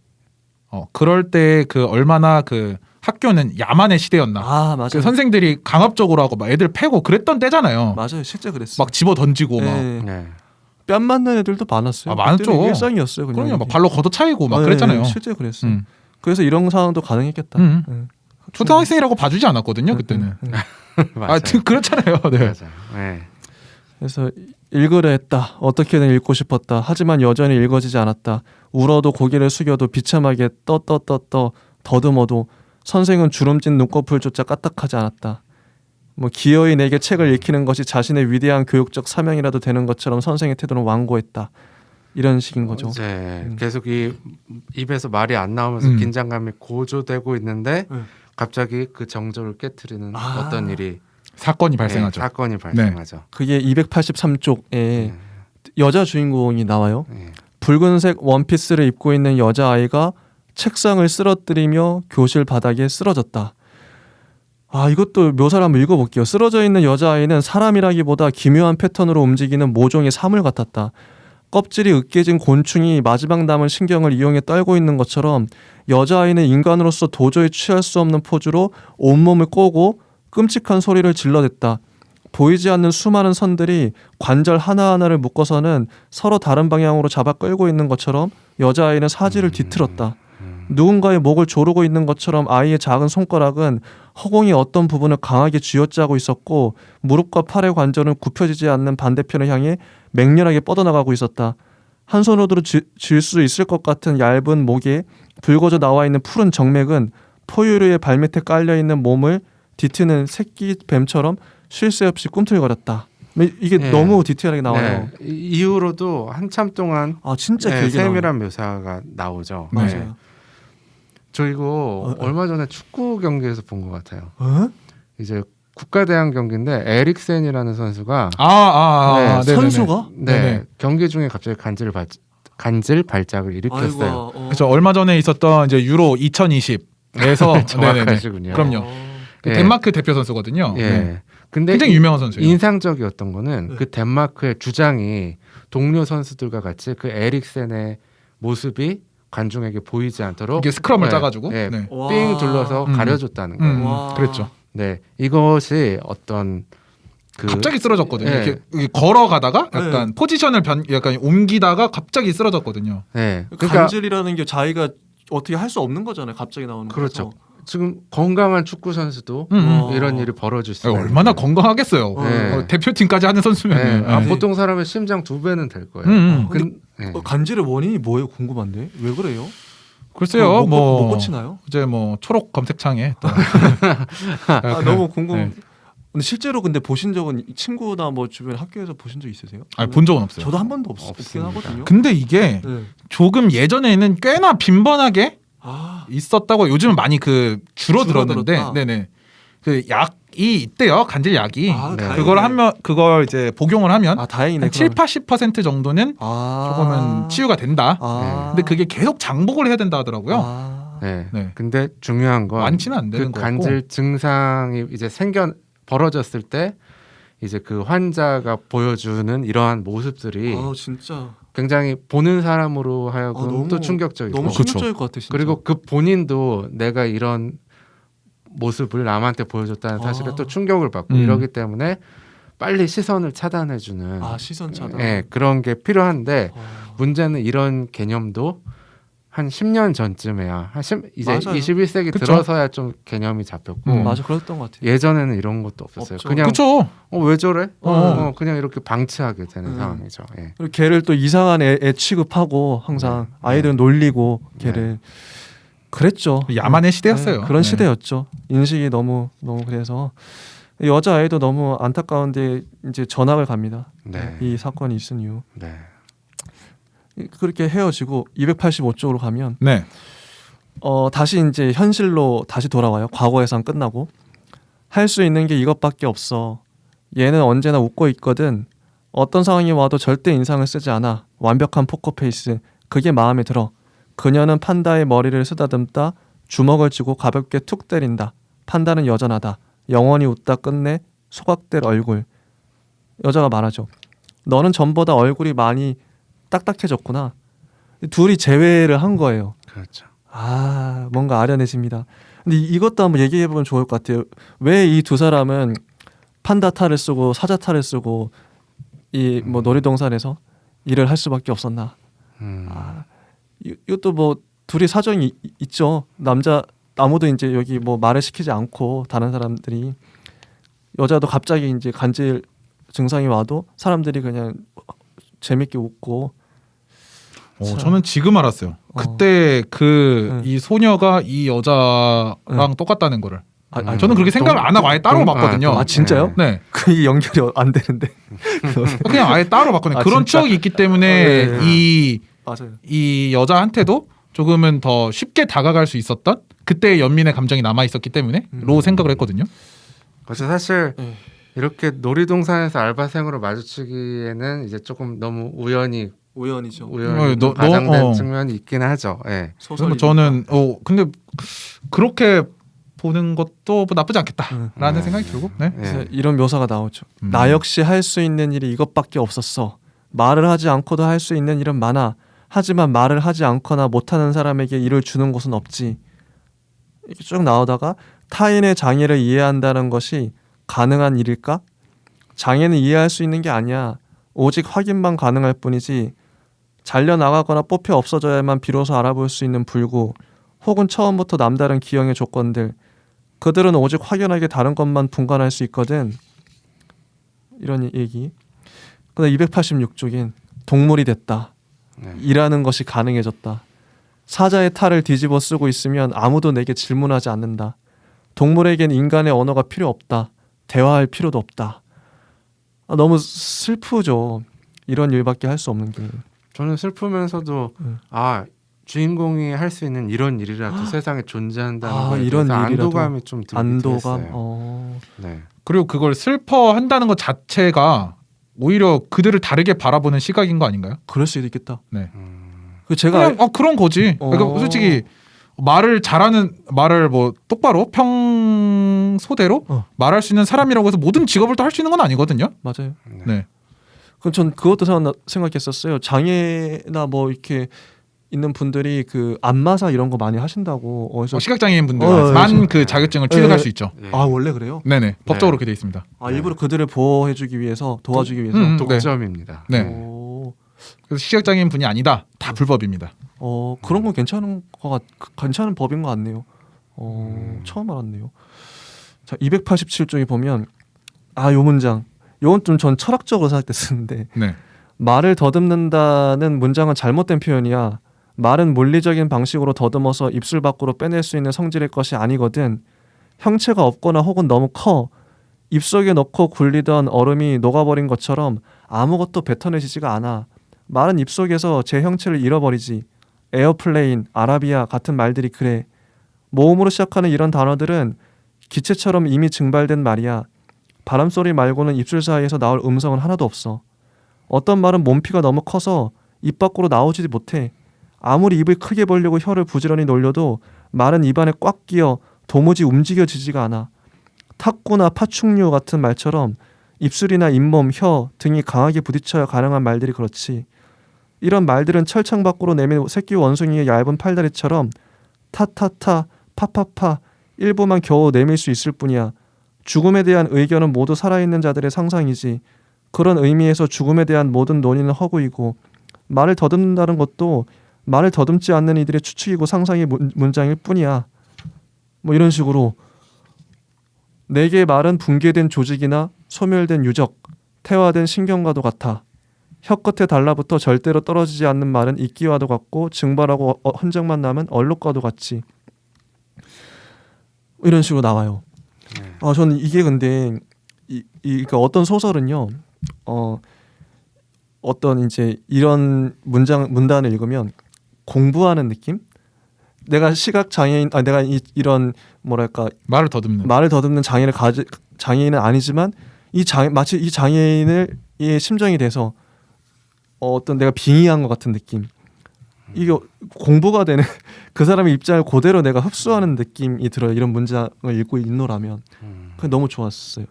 그럴 때 그 얼마나 그 학교는 야만의 시대였나. 맞아요. 그 선생들이 강압적으로 하고 막 애들 패고 그랬던 때잖아요. 맞아요. 실제 그랬어. 막 집어 던지고 막. 네. 뺨 맞는 애들도 많았어요. 많았죠. 그때는 일상이었어요. 그냥 그럼요. 막 발로 걷어차이고 막 네, 그랬잖아요. 실제 그랬어. 그래서 이런 상황도 가능했겠다. 초등학생이라고 봐주지 않았거든요. 그때는. 맞아요. 그렇잖아요. 네. 맞아요. 네. 그래서 읽으려 했다. 어떻게든 읽고 싶었다. 하지만 여전히 읽어지지 않았다. 울어도 고개를 숙여도 비참하게 떠 더듬어도 선생은 주름진 눈꺼풀조차 까딱하지 않았다. 뭐 기어이 내게 책을 읽히는 것이 자신의 위대한 교육적 사명이라도 되는 것처럼 선생의 태도는 완고했다. 이런 식인 거죠. 이제 계속 이 입에서 말이 안 나오면서 긴장감이 고조되고 있는데 갑자기 그 정조를 깨트리는 어떤 일이 사건이 발생하죠. 사건이 발생하죠. 그게 283쪽에 여자 주인공이 나와요. 네. 붉은색 원피스를 입고 있는 여자아이가 책상을 쓰러뜨리며 교실 바닥에 쓰러졌다. 이것도 묘사를 한번 읽어볼게요. 쓰러져 있는 여자아이는 사람이라기보다 기묘한 패턴으로 움직이는 모종의 사물 같았다. 껍질이 으깨진 곤충이 마지막 남은 신경을 이용해 떨고 있는 것처럼 여자아이는 인간으로서 도저히 취할 수 없는 포즈로 온몸을 꼬고 끔찍한 소리를 질러댔다. 보이지 않는 수많은 선들이 관절 하나하나를 묶어서는 서로 다른 방향으로 잡아 끌고 있는 것처럼 여자아이는 사지를 뒤틀었다. 누군가의 목을 조르고 있는 것처럼 아이의 작은 손가락은 허공의 어떤 부분을 강하게 쥐어짜고 있었고 무릎과 팔의 관절은 굽혀지지 않는 반대편을 향해 맹렬하게 뻗어나가고 있었다. 한 손으로 쥘 수 있을 것 같은 얇은 목에 붉어져 나와 있는 푸른 정맥은 포유류의 발밑에 깔려있는 몸을 뒤트는 새끼 뱀처럼 쉴 새 없이 꿈틀거렸다. 이게 네. 너무 디테일하게 나와요. 네. 이후로도 한참 동안 진짜 네, 길게 세밀한 묘사가 나오죠. 네. 맞아요. 저 이거 얼마 전에 축구 경기에서 본 것 같아요. 이제 국가대항 경기인데 에릭센이라는 선수가 네네네. 선수가? 네, 네네. 경기 중에 갑자기 간질 발작을 일으켰어요. 그렇죠. 얼마 전에 있었던 이제 유로 2020에서 정확하시군요. 그럼요. 그 예. 덴마크 대표 선수거든요. 예. 네. 근데 굉장히 유명한 선수예요. 인상적이었던 거는 네. 그 덴마크의 주장이 동료 선수들과 같이 그 에릭센의 모습이 관중에게 보이지 않도록 이게 스크럼을 네, 짜가지고 네, 네. 삥 둘러서 가려줬다는 거예요. 와. 그랬죠. 네, 이것이 어떤 그 갑자기 쓰러졌거든요. 네. 이렇게 걸어가다가 약간 네. 포지션을 약간 옮기다가 갑자기 쓰러졌거든요. 네, 그러니까 간질이라는 게 자기가 어떻게 할 수 없는 거잖아요. 갑자기 나오는 그렇죠. 거라서. 지금 건강한 축구 선수도 이런 일이 벌어질 수 얼마나 건강하겠어요. 네. 대표팀까지 하는 선수면. 네. 보통 사람의 심장 2배는 될 거예요. 근데 간질의 원인이 뭐예요? 궁금한데 왜 그래요? 글쎄요. 못 고치나요? 이제 뭐 초록 검색창에 또 너무 궁금. 네. 근데 실제로 근데 보신 적은 친구나 뭐 주변 학교에서 보신 적 있으세요? 본 적은 없어요. 저도 한 번도 없긴 없습니다. 하거든요. 근데 이게 네. 조금 예전에는 꽤나 빈번하게 있었다고 요즘은 많이 그 줄어들었는데 줄어들었다. 네네 그 약이 있대요. 간질 약이. 네. 그걸 이제 복용을 하면 다행이네. 한 7, 80% 정도는 조금은 조금은 치유가 된다. 근데 그게 계속 장복을 해야 된다 하더라고요. 네. 네. 근데 중요한 건 많지는 안 되는 그 거고. 간질 증상이 이제 벌어졌을 때 이제 그 환자가 보여주는 이러한 모습들이 진짜 굉장히 보는 사람으로 하여금 너무- 또 충격적이고 너무 그쵸. 충격적일 것 같아. 진짜. 그리고 그 본인도 내가 이런 모습을 남한테 보여줬다는 사실에 또 충격을 받고 이러기 때문에 빨리 시선을 차단해주는 시선 차단. 예, 그런 게 필요한데 아. 문제는 이런 개념도 한 10년 전쯤에야 이제 맞아요. 21세기 그쵸. 들어서야 좀 개념이 잡혔고 맞아, 그랬던 것 같아요. 예전에는 이런 것도 없었어요. 없죠. 그냥 그렇죠. 왜 저래? 어. 그냥 이렇게 방치하게 되는 상황이죠. 예. 그리고 걔를 또 이상한 애 취급하고 항상 아이들은 놀리고 걔를 그랬죠. 야만의 시대였어요. 그런 네. 시대였죠. 인식이 너무 그래서 여자 아이도 너무 안타까운데 이제 전학을 갑니다. 네. 이 사건이 있은 이후 네. 그렇게 헤어지고 285쪽으로 가면 네. 다시 이제 현실로 다시 돌아와요. 과거 예상 끝나고 할 수 있는 게 이것밖에 없어. 얘는 언제나 웃고 있거든. 어떤 상황이 와도 절대 인상을 쓰지 않아. 완벽한 포커페이스. 그게 마음에 들어. 그녀는 판다의 머리를 쓰다듬다 주먹을 쥐고 가볍게 툭 때린다. 판다는 여전하다. 영원히 웃다 끝내 소각될 얼굴. 여자가 말하죠. 너는 전보다 얼굴이 많이 딱딱해졌구나. 둘이 재회를 한 거예요. 그렇죠. 뭔가 아련해집니다. 근데 이것도 한번 얘기해보면 좋을 것 같아요. 왜 이 두 사람은 판다 탈을 쓰고 사자 탈을 쓰고 이 뭐 놀이동산에서 일을 할 수밖에 없었나? 이것도 뭐 둘이 사정이 있죠. 아무도 이제 여기 뭐 말을 시키지 않고 다른 사람들이 여자도 갑자기 이제 간질 증상이 와도 사람들이 그냥 재밌게 웃고. 저는 지금 알았어요. 그때 이 소녀가 이 여자랑 똑같다는 거를. 저는 그렇게 생각을 안 하고 아예 따로 봤거든요. 진짜요? 네. 그게 연결이 안 되는데. 그냥 아예 따로 봤거든요. 그런 진짜? 추억이 있기 때문에 맞아요. 이 여자한테도 조금은 더 쉽게 다가갈 수 있었던 그때의 연민의 감정이 남아 있었기 때문에로 생각을 했거든요. 그래서 사실 네. 이렇게 놀이동산에서 알바생으로 마주치기에는 이제 조금 너무 우연이죠. 과장된 측면이 있긴 하죠. 예. 그래서 저는 근데 그렇게 보는 것도 나쁘지 않겠다라는 생각이 들고. 네. 그래서 이런 묘사가 나오죠. 음. 나 역시 할 수 있는 일이 이것밖에 없었어. 말을 하지 않고도 할 수 있는 일은 많아. 하지만 말을 하지 않거나 못하는 사람에게 일을 주는 곳은 없지. 이렇게 쭉 나오다가 타인의 장애를 이해한다는 것이 가능한 일일까? 장애는 이해할 수 있는 게 아니야. 오직 확인만 가능할 뿐이지. 잘려나가거나 뽑혀 없어져야만 비로소 알아볼 수 있는 불구. 혹은 처음부터 남다른 기형의 조건들. 그들은 오직 확연하게 다른 것만 분간할 수 있거든. 이런 얘기. 근데 286쪽인 동물이 됐다. 네. 일하는 것이 가능해졌다. 사자의 탈을 뒤집어 쓰고 있으면 아무도 내게 질문하지 않는다. 동물에겐 인간의 언어가 필요 없다. 대화할 필요도 없다. 너무 슬프죠. 이런 일밖에 할 수 없는 게. 저는 슬프면서도 주인공이 할 수 있는 이런 일이라도 세상에 존재한다는 거에 이런 대해서 일이라도. 안도감이 좀 들긴 안도감. 했어요. 네. 그리고 그걸 슬퍼한다는 것 자체가 오히려 그들을 다르게 바라보는 시각인 거 아닌가요? 그럴 수도 있겠다. 네. 그 제가 그냥 그런 거지. 그러니까 솔직히 말을 뭐 똑바로 평소대로 말할 수 있는 사람이라고 해서 모든 직업을 다 할 수 있는 건 아니거든요. 맞아요. 네. 그럼 전 그것도 생각했었어요. 장애나 뭐 이렇게 있는 분들이 그 안마사 이런 거 많이 하신다고 어디서 시각장애인 분들만 그 자격증을 취득할 수 있죠. 네. 원래 그래요? 네네. 법적으로 그렇게 돼 있습니다. 일부러 그들을 보호해주기 위해서 도와주기 위해서. 네. 독점입니다. 네. 오, 그래서 시각장애인 분이 아니다. 다 불법입니다. 그런 건 괜찮은 괜찮은 법인 것 같네요. 처음 알았네요. 자, 287쪽에 보면 요 문장. 요건 좀 전 철학적으로 생각할 때 쓰는데 네. 말을 더듬는다는 문장은 잘못된 표현이야. 말은 물리적인 방식으로 더듬어서 입술 밖으로 빼낼 수 있는 성질의 것이 아니거든. 형체가 없거나 혹은 너무 커. 입속에 넣고 굴리던 얼음이 녹아버린 것처럼 아무것도 뱉어내지지가 않아. 말은 입속에서 제 형체를 잃어버리지. 에어플레인, 아라비아 같은 말들이 그래. 모음으로 시작하는 이런 단어들은 기체처럼 이미 증발된 말이야. 바람소리 말고는 입술 사이에서 나올 음성은 하나도 없어. 어떤 말은 몸피가 너무 커서 입 밖으로 나오지도 못해. 아무리 입을 크게 벌리고 혀를 부지런히 놀려도 말은 입안에 꽉 끼어 도무지 움직여지지가 않아. 탁구나 파충류 같은 말처럼 입술이나 잇몸, 혀 등이 강하게 부딪혀야 가능한 말들이 그렇지. 이런 말들은 철창 밖으로 내민 새끼 원숭이의 얇은 팔다리처럼 타타타, 파파파 일부만 겨우 내밀 수 있을 뿐이야. 죽음에 대한 의견은 모두 살아있는 자들의 상상이지. 그런 의미에서 죽음에 대한 모든 논의는 허구이고 말을 더듬는다는 것도 말을 더듬지 않는 이들의 추측이고 상상의 문장일 뿐이야. 뭐 이런 식으로 내게 말은 붕괴된 조직이나 소멸된 유적, 태화된 신경과도 같아. 혀끝에 달라붙어 절대로 떨어지지 않는 말은 이끼와도 같고 증발하고 흔적만 남은 얼룩과도 같지. 이런 식으로 나와요. 저는 이게 근데 그러니까 어떤 소설은요, 어떤 이제 이런 문단을 읽으면 공부하는 느낌? 내가 시각 장애인, 내가 이런 뭐랄까 말을 더듬는 장애인은 아니지만 마치 이 장애인의 심정이 돼서 어떤 내가 빙의한 것 같은 느낌. 이게 공부가 되는 그 사람의 입장을 그대로 내가 흡수하는 느낌이 들어요. 이런 문장을 읽고 있노라면. 그게 너무 좋았어요.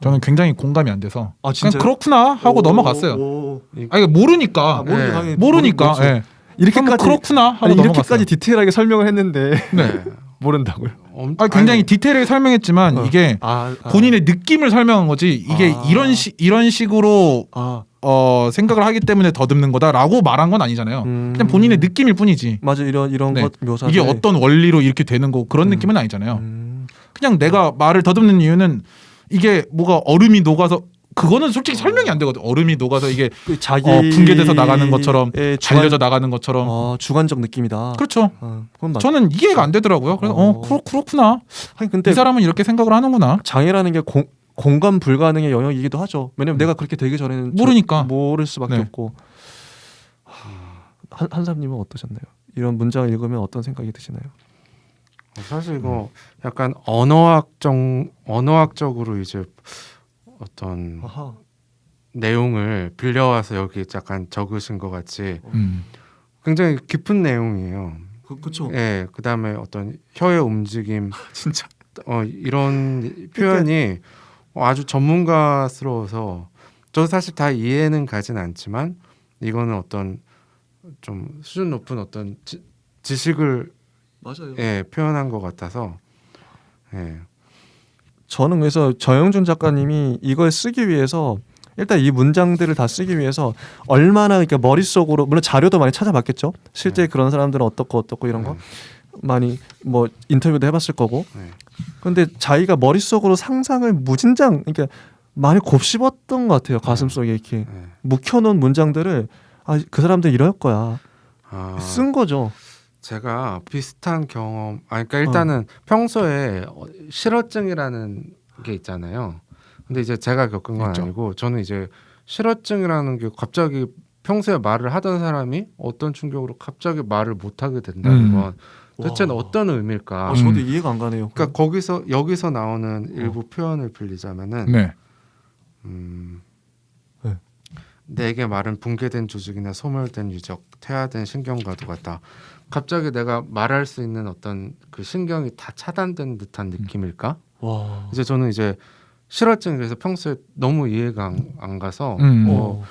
저는 굉장히 공감이 안 돼서 그냥 진짜요? 그렇구나 하고 넘어갔어요. 이게 모르니까. 모르니까. 예. 이렇게까지 그렇구나 하고 넘어갔어요. 이렇게까지 디테일하게 설명을 했는데 네. 모른다고요. 굉장히 디테일하게 설명했지만 이게 본인의 느낌을 설명한 거지. 이게 이런 식으로 생각을 하기 때문에 더듬는 거다라고 말한 건 아니잖아요. 그냥 본인의 느낌일 뿐이지. 맞아, 이런 것 묘사. 이게 어떤 원리로 이렇게 되는 거 그런 느낌은 아니잖아요. 그냥 내가 말을 더듬는 이유는 이게 뭐가 얼음이 녹아서 그거는 솔직히 설명이 안 되거든. 얼음이 녹아서 이게 자기 붕괴돼서 나가는 것처럼 잘려져 나가는 것처럼 주관적 느낌이다. 그렇죠. 그건 저는 이해가 안 되더라고요. 그래서 그렇구나. 근데 이 사람은 이렇게 생각을 하는구나. 장애라는 게 공감 불가능의 영역이기도 하죠. 왜냐면 내가 그렇게 되기 전에는 모르니까 모를 수밖에 없고. 한삼님은 어떠셨나요? 이런 문장을 읽으면 어떤 생각이 드시나요? 사실 이거 약간 언어학적으로 이제 어떤 내용을 빌려와서 여기 약간 적으신 것 같이 굉장히 깊은 내용이에요. 그렇죠. 예, 그다음에 어떤 혀의 움직임, 진짜 이런 표현이 아주 전문가스러워서 저도 사실 다 이해는 가진 않지만 이거는 어떤 좀 수준 높은 어떤 지식을 맞아요. 표현한 것 같아서. 저는 그래서 정영준 작가님이 이걸 쓰기 위해서 일단 이 문장들을 다 쓰기 위해서 얼마나 그러니까 머릿속으로 물론 자료도 많이 찾아봤겠죠. 실제 그런 사람들은 어떻고 이런 거 많이 뭐 인터뷰도 해봤을 거고. 네. 근데 자기가 머릿속으로 상상을 무진장 그러니까 많이 곱씹었던 것 같아요. 가슴속에 이렇게 네. 묵혀놓은 문장들을 그 사람들 이럴 거야 쓴 거죠. 제가 비슷한 경험, 그러니까 일단은 평소에 실어증이라는 게 있잖아요. 근데 이제 제가 겪은 건 있죠. 아니고 저는 이제 실어증이라는 게 갑자기 평소에 말을 하던 사람이 어떤 충격으로 갑자기 말을 못 하게 된다는 건 대체 와. 어떤 의미일까? 저도 이해가 안 가네요. 그러니까 여기서 나오는 일부 표현을 빌리자면은 네. 네. 내게 말은 붕괴된 조직이나 소멸된 유적, 퇴화된 신경과도 같다. 갑자기 내가 말할 수 있는 어떤 그 신경이 다 차단된 듯한 느낌일까? 와. 이제 저는 이제 실어증 그래서 평소에 너무 이해가 안 가서 어.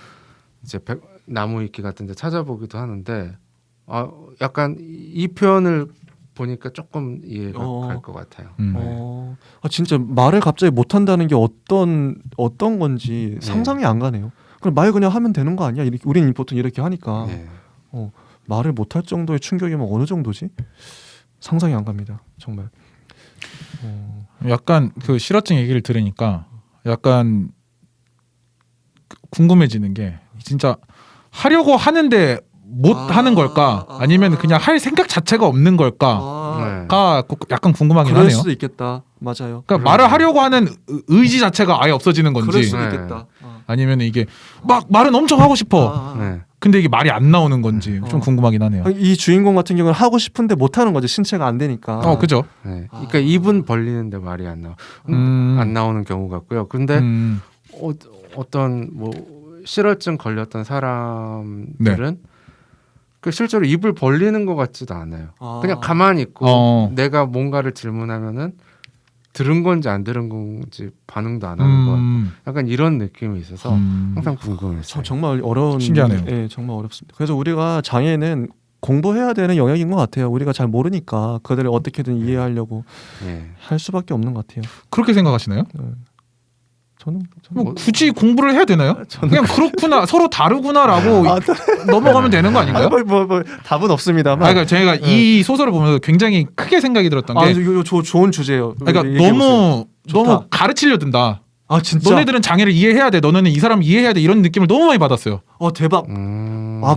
이제 나무 위키 같은 데 찾아보기도 하는데 약간 이 표현을 보니까 조금 이해가 갈 것 같아요. 진짜 말을 갑자기 못 한다는 게 어떤 건지 상상이 안 가네요. 그럼 말 그냥 하면 되는 거 아니야? 우리는 보통 이렇게 하니까. 네. 말을 못 할 정도의 충격이면 어느 정도지? 상상이 안 갑니다. 정말. 약간 그 실어증 얘기를 들으니까 약간 궁금해지는 게 진짜 하려고 하는데 못 하는 걸까? 아니면 그냥 할 생각 자체가 없는 걸까?가 약간 궁금하긴 그럴 하네요. 수도 있겠다. 맞아요. 그러니까 말을 하려고 하는 의지 자체가 아예 없어지는 그럴 건지 수도 있겠다. 아니면 이게 막 말은 엄청 하고 싶어. 네. 근데 이게 말이 안 나오는 건지 좀 궁금하긴 하네요. 이 주인공 같은 경우는 하고 싶은데 못 하는 거죠. 신체가 안 되니까. 그죠? 네. 그러니까 입은 벌리는데 말이 안 나와. 안 나오는 경우 같고요. 근데 어떤 뭐 실어증 걸렸던 사람들은 그 실제로 입을 벌리는 것 같지도 않아요. 그냥 가만히 있고 내가 뭔가를 질문하면은 들은 건지 안 들은 건지 반응도 안 하는 것 약간 이런 느낌이 있어서 항상 궁금했어요. 정말 어려운 신기하네요. 네, 정말 어렵습니다. 그래서 우리가 장애는 공부해야 되는 영역인 것 같아요. 우리가 잘 모르니까 그들을 어떻게든 이해하려고 할 수밖에 없는 것 같아요. 그렇게 생각하시나요? 저는 뭐 굳이 공부를 해야 되나요? 그냥 그렇구나 서로 다르구나라고 넘어가면 되는 거 아닌가요? 뭐 답은 없습니다만. 그러니까 제가 이 소설을 보면서 굉장히 크게 생각이 들었던 게 이거 좋은 주제예요. 그러니까 너무 가르치려 든다. 진짜. 너네들은 장애를 이해해야 돼. 너네는 이 사람 이해해야 돼. 이런 느낌을 너무 많이 받았어요. 대박.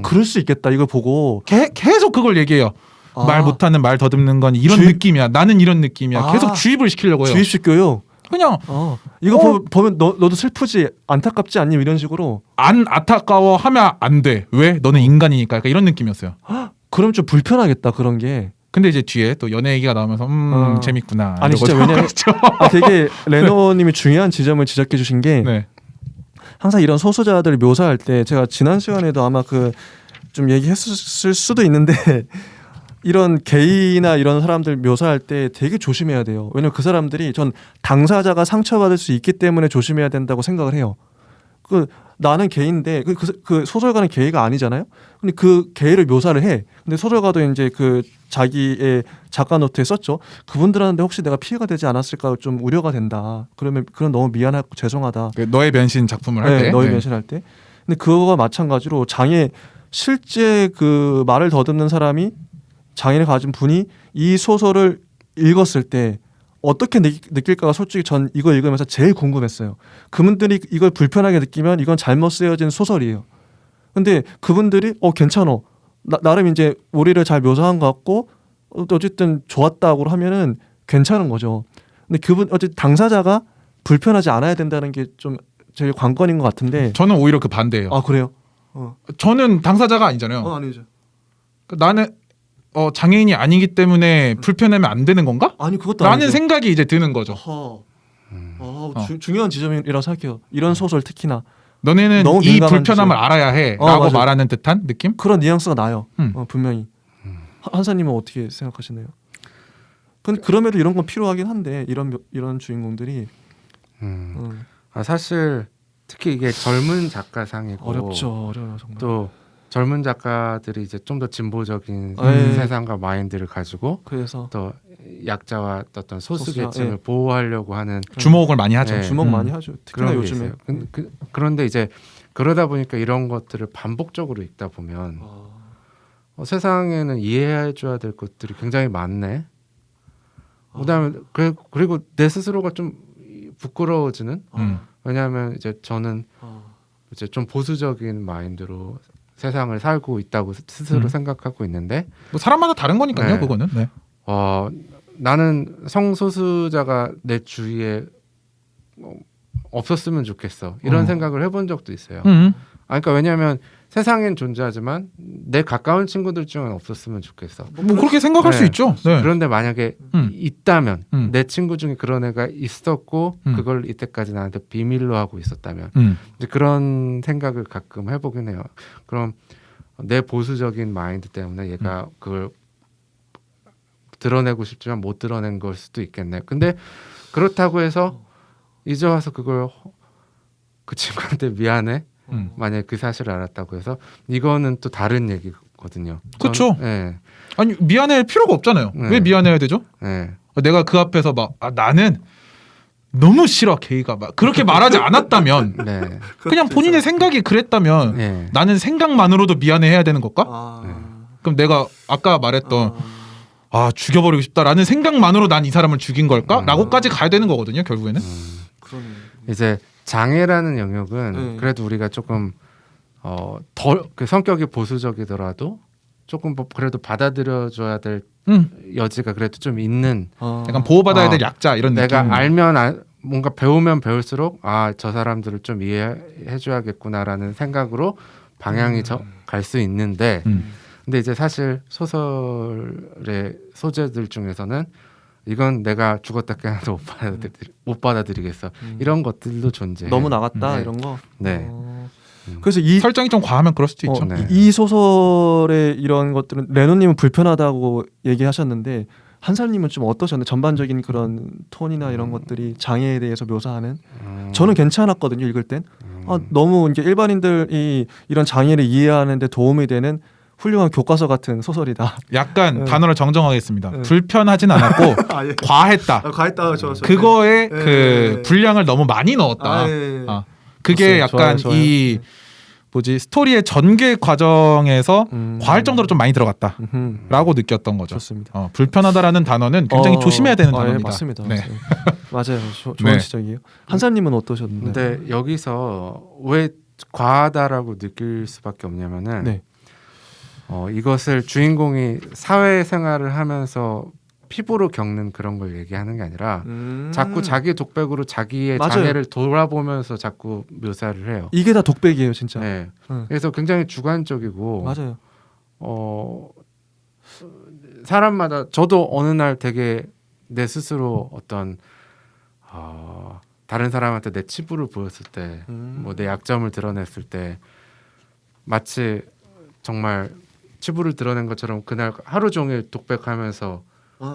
그럴 수 있겠다. 이걸 보고 계속 그걸 얘기해요. 말 못하는 말 더듬는 건 이런 느낌이야. 나는 이런 느낌이야. 계속 주입을 시키려고 해요. 주입시켜요. 그냥 이거 보면 너도 슬프지 안타깝지 않니 이런 식으로 안 안타까워하면 안 돼. 왜? 너는 인간이니까. 약간 이런 느낌이었어요. 그럼 좀 불편하겠다 그런 게. 근데 이제 뒤에 또 연애 얘기가 나오면서 재밌구나. 아니 진짜 왜냐면 되게 레노님이 중요한 지점을 지적해 주신 게 항상 이런 소수자들을 묘사할 때 제가 지난 시간에도 아마 좀 얘기했을 수도 있는데 이런 게이나 이런 사람들 묘사할 때 되게 조심해야 돼요. 왜냐면 그 사람들이 전 당사자가 상처받을 수 있기 때문에 조심해야 된다고 생각을 해요. 나는 게이인데 그 소설가는 게이가 아니잖아요. 근데 그 게이를 묘사를 해. 근데 소설가도 이제 그 자기의 작가 노트에 썼죠. 그분들한테 혹시 내가 피해가 되지 않았을까 좀 우려가 된다. 그러면 그건 너무 미안하고 죄송하다. 너의 변신 작품을 할 때. 너의 변신할 때. 근데 그거와 마찬가지로 실제 그 말을 더듬는 사람이 장애를 가진 분이 이 소설을 읽었을 때 어떻게 느낄까가 솔직히 전 이거 읽으면서 제일 궁금했어요. 그분들이 이걸 불편하게 느끼면 이건 잘못 쓰여진 소설이에요. 근데 그분들이 괜찮어. 나름 이제 우리를 잘 묘사한 것 같고 어쨌든 좋았다고 하면은 괜찮은 거죠. 근데 어쨌든 당사자가 불편하지 않아야 된다는 게 좀 제일 관건인 것 같은데 저는 오히려 그 반대예요. 그래요? 저는 당사자가 아니잖아요. 아니죠. 나는 장애인이 아니기 때문에 불편하면 안 되는 건가? 아니 그것도 라는 아니죠. 생각이 이제 드는 거죠. 중요한 지점이라고 생각해요. 이런 소설 특히나 너네는 이 불편함을 알아야 해 라고 말하는 듯한 느낌? 그런 뉘앙스가 나요. 분명히. 한사님은 어떻게 생각하시나요? 근데 그럼에도 이런 건 필요하긴 한데 이런 주인공들이 사실 특히 이게 젊은 작가상이고 어려워요 정말. 또 젊은 작가들이 이제 좀 더 진보적인 세상과 마인드를 가지고 그래서 또 약자와 어떤 소수계층을 보호하려고 하는 주목을 많이 하죠. 주목 많이 하죠. 특히나 요즘에. 그런데 이제 그러다 보니까 이런 것들을 반복적으로 읽다 보면 세상에는 이해해줘야 될 것들이 굉장히 많네. 그다음에 그리고 내 스스로가 좀 부끄러워지는. 왜냐하면 이제 저는 이제 좀 보수적인 마인드로 세상을 살고 있다고 스스로 생각하고 있는데 뭐 사람마다 다른 거니까요. 네. 그거는. 네. 나는 성소수자가 내 주위에 없었으면 좋겠어. 이런 생각을 해본 적도 있어요. 그러니까 왜냐하면 세상엔 존재하지만 내 가까운 친구들 중엔 없었으면 좋겠어. 뭐 그렇게 생각할 수 있죠. 네. 그런데 만약에 있다면 내 내 친구 중에 그런 애가 있었고 그걸 이때까지 나한테 비밀로 하고 있었다면 이제 그런 생각을 가끔 해보긴 해요. 그럼 내 보수적인 마인드 때문에 얘가 그걸 드러내고 싶지만 못 드러낸 걸 수도 있겠네. 근데 그렇다고 해서 이제 와서 그걸 그 친구한테 미안해. 만약에 그 사실을 알았다고 해서 이거는 또 다른 얘기거든요. 그렇죠. 네. 아니 미안해할 필요가 없잖아요. 네. 왜 미안해야 되죠? 네. 내가 그 앞에서 막 나는 너무 싫어 게이가 막 그렇게 말하지 않았다면 네. 그냥 본인의 생각이 그랬다면 네. 나는 생각만으로도 미안해해야 되는 걸까? 네. 그럼 내가 아까 말했던 죽여버리고 싶다라는 생각만으로 난 이 사람을 죽인 걸까? 라고까지 가야 되는 거거든요. 결국에는. 그러네. 이제 장애라는 영역은 네. 그래도 우리가 조금 덜 그 성격이 보수적이더라도 조금 그래도 받아들여줘야 될 여지가 그래도 좀 있는 약간 보호받아야 될 약자 이런 느낌. 내가 알면 뭔가 배우면 배울수록 저 사람들을 좀 이해해줘야겠구나라는 생각으로 방향이 갈 수 있는데 근데 이제 사실 소설의 소재들 중에서는 이건 내가 죽었다 깨어나도 못 받아들이겠어. 이런 것들도 존재해. 너무 나갔다 네. 이런 거. 네. 그래서 이 설정이 좀 과하면 그럴 수도 있죠. 네. 이 소설의 이런 것들은 레노님은 불편하다고 얘기하셨는데 한살님은 좀 어떠셨나요? 전반적인 그런 톤이나 이런 것들이 장애에 대해서 묘사하는 저는 괜찮았거든요. 읽을 땐 너무 이제 일반인들이 이런 장애를 이해하는 데 도움이 되는 훌륭한 교과서 같은 소설이다. 약간 네. 단어를 정정하겠습니다. 네. 불편하진 않았고 예. 과했다. 가했다. 그거에 네. 그 네. 분량을 너무 많이 넣었다. 예. 그게 좋았어요. 약간 좋아요. 이 뭐지 스토리의 전개 과정에서 과할 정도로 좀 많이 들어갔다라고 느꼈던 거죠. 좋습니다. 불편하다라는 단어는 굉장히 조심해야 되는 단어입니다. 예, 맞습니다. 네. 맞아요. 좋은 네. 지적이에요. 한살님은 어떠셨나요? 근데 여기서 왜 과하다라고 느낄 수밖에 없냐면은 네. 이것을 주인공이 사회생활을 하면서 피부로 겪는 그런 걸 얘기하는 게 아니라 자꾸 자기 독백으로 자기의 맞아요. 장애를 돌아보면서 자꾸 묘사를 해요. 이게 다 독백이에요, 진짜. 네. 응. 그래서 굉장히 주관적이고 맞아요. 사람마다 저도 어느 날 되게 내 스스로 어떤 다른 사람한테 내 치부를 보였을 때, 뭐 내 약점을 드러냈을 때 마치 정말 치부를 드러낸 것처럼 그날 하루 종일 독백하면서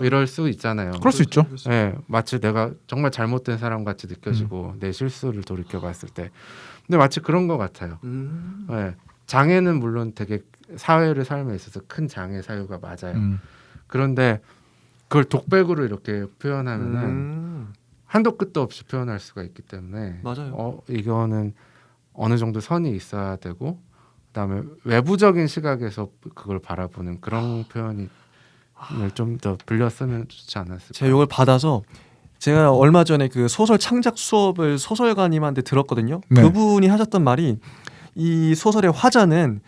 이럴 수 있잖아요. 그럴 수 있죠. 네, 마치 내가 정말 잘못된 사람 같이 느껴지고 내 실수를 돌이켜 봤을 때, 근데 마치 그런 것 같아요. 네, 장애는 물론 되게 사회를 삶에 있어서 큰 장애 사유가 맞아요. 그런데 그걸 독백으로 이렇게 표현하면은 한도 끝도 없이 표현할 수가 있기 때문에 맞아요. 이거는 어느 정도 선이 있어야 되고 그다음에 외부적인 시각에서 그걸 바라보는 그런 표현이 좀 더 빌려 쓰면 좋지 않았을까. 제가 이걸 받아서 제가 얼마 전에 그 소설 창작 수업을 소설가님한테 들었거든요. 네. 그분이 하셨던 말이 이 소설의 화자는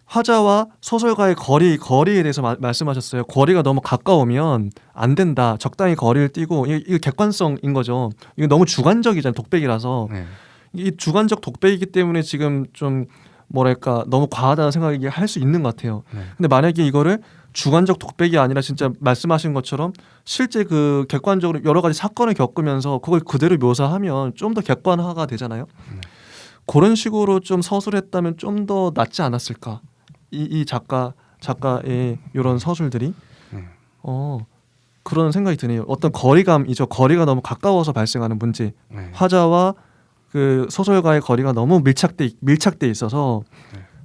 화자와 소설가의 거리에 대해서 말씀하셨어요. 거리가 너무 가까우면 안 된다. 적당히 거리를 띄고 이거 객관성인 거죠. 이거 너무 주관적이잖아요. 독백이라서. 네. 이 주관적 독백이기 때문에 지금 좀 뭐랄까 너무 과하다는 생각이 할 수 있는 것 같아요. 네. 근데 만약에 이거를 주관적 독백이 아니라 진짜 말씀하신 것처럼 실제 그 객관적으로 여러 가지 사건을 겪으면서 그걸 그대로 묘사하면 좀 더 객관화가 되잖아요. 그런 식으로 좀 서술했다면 좀 더 낫지 않았을까? 이 작가의 이런 서술들이 그런 생각이 드네요. 어떤 거리감이죠. 거리가 너무 가까워서 발생하는 문제. 네. 화자와 그 소설가의 거리가 너무 밀착돼 있어서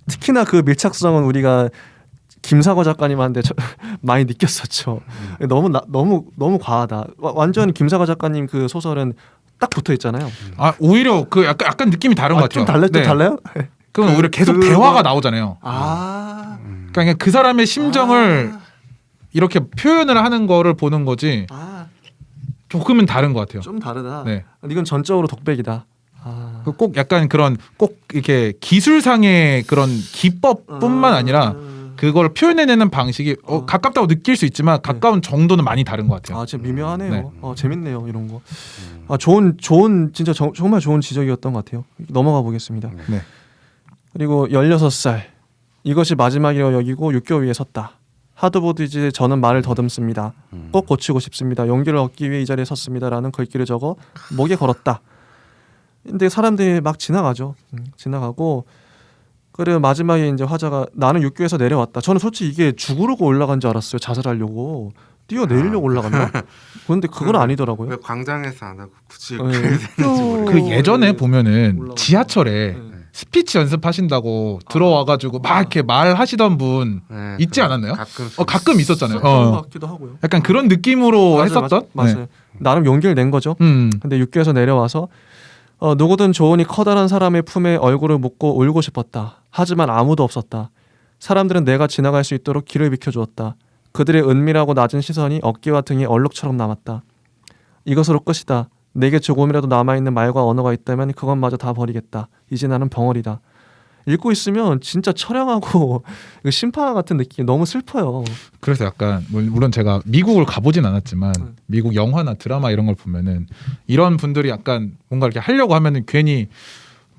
특히나 그 밀착성은 우리가 김사과 작가님한테 많이 느꼈었죠. 너무 과하다. 완전 김사과 작가님 그 소설은 딱 붙어 있잖아요. 오히려 그 약간 느낌이 다른 것 같아요. 좀 달라요? 그건 오히려 계속 대화가 나오잖아요. 그러니까 그 사람의 심정을 이렇게 표현을 하는 거를 보는 거지. 조금은 다른 것 같아요. 좀 다르다. 네. 이건 전적으로 독백이다. 꼭 약간 그런 꼭 이렇게 기술상의 그런 기법뿐만 아니라 그걸 표현해내는 방식이 가깝다고 느낄 수 있지만 가까운 정도는 많이 다른 것 같아요. 진짜 미묘하네요. 네. 재밌네요 이런 거. 좋은 진짜 정말 좋은 지적이었던 것 같아요. 넘어가 보겠습니다. 네. 그리고 16살 이것이 마지막이라고 여기고 육교 위에 섰다. 하도 보듯이 저는 말을 더듬습니다. 꼭 고치고 싶습니다. 용기를 얻기 위해 이 자리에 섰습니다라는 글귀를 적어 목에 걸었다. 근데 사람들이 막 지나가죠. 지나가고 그리고 마지막에 이제 화자가 나는 육교에서 내려왔다. 저는 솔직히 이게 죽으려고 올라간 줄 알았어요. 자살하려고 뛰어내리려고 올라갔나? 그런데 그건 아니더라고요. 왜 광장에서 안 하고 굳이 그 예전에 보면은 지하철에 스피치 연습하신다고 들어와가지고 막 이렇게 말하시던 분 있지 않았나요? 가끔 있었잖아요. 그런 것 같기도 하고요. 약간 그런 느낌으로 했었던. 맞아요. 나름 용기를 낸 거죠. 근데 육교에서 내려와서 누구든 좋으니 커다란 사람의 품에 얼굴을 묻고 울고 싶었다. 하지만 아무도 없었다. 사람들은 내가 지나갈 수 있도록 길을 비켜주었다. 그들의 은밀하고 낮은 시선이 어깨와 등에 얼룩처럼 남았다. 이것으로 끝이다. 내게 조금이라도 남아있는 말과 언어가 있다면 그것마저 다 버리겠다. 이제 나는 벙어리다. 읽고 있으면 진짜 처량하고 심파 같은 느낌이 너무 슬퍼요. 그래서 약간 물론 제가 미국을 가보진 않았지만 미국 영화나 드라마 이런 걸 보면은 이런 분들이 약간 뭔가 이렇게 하려고 하면은 괜히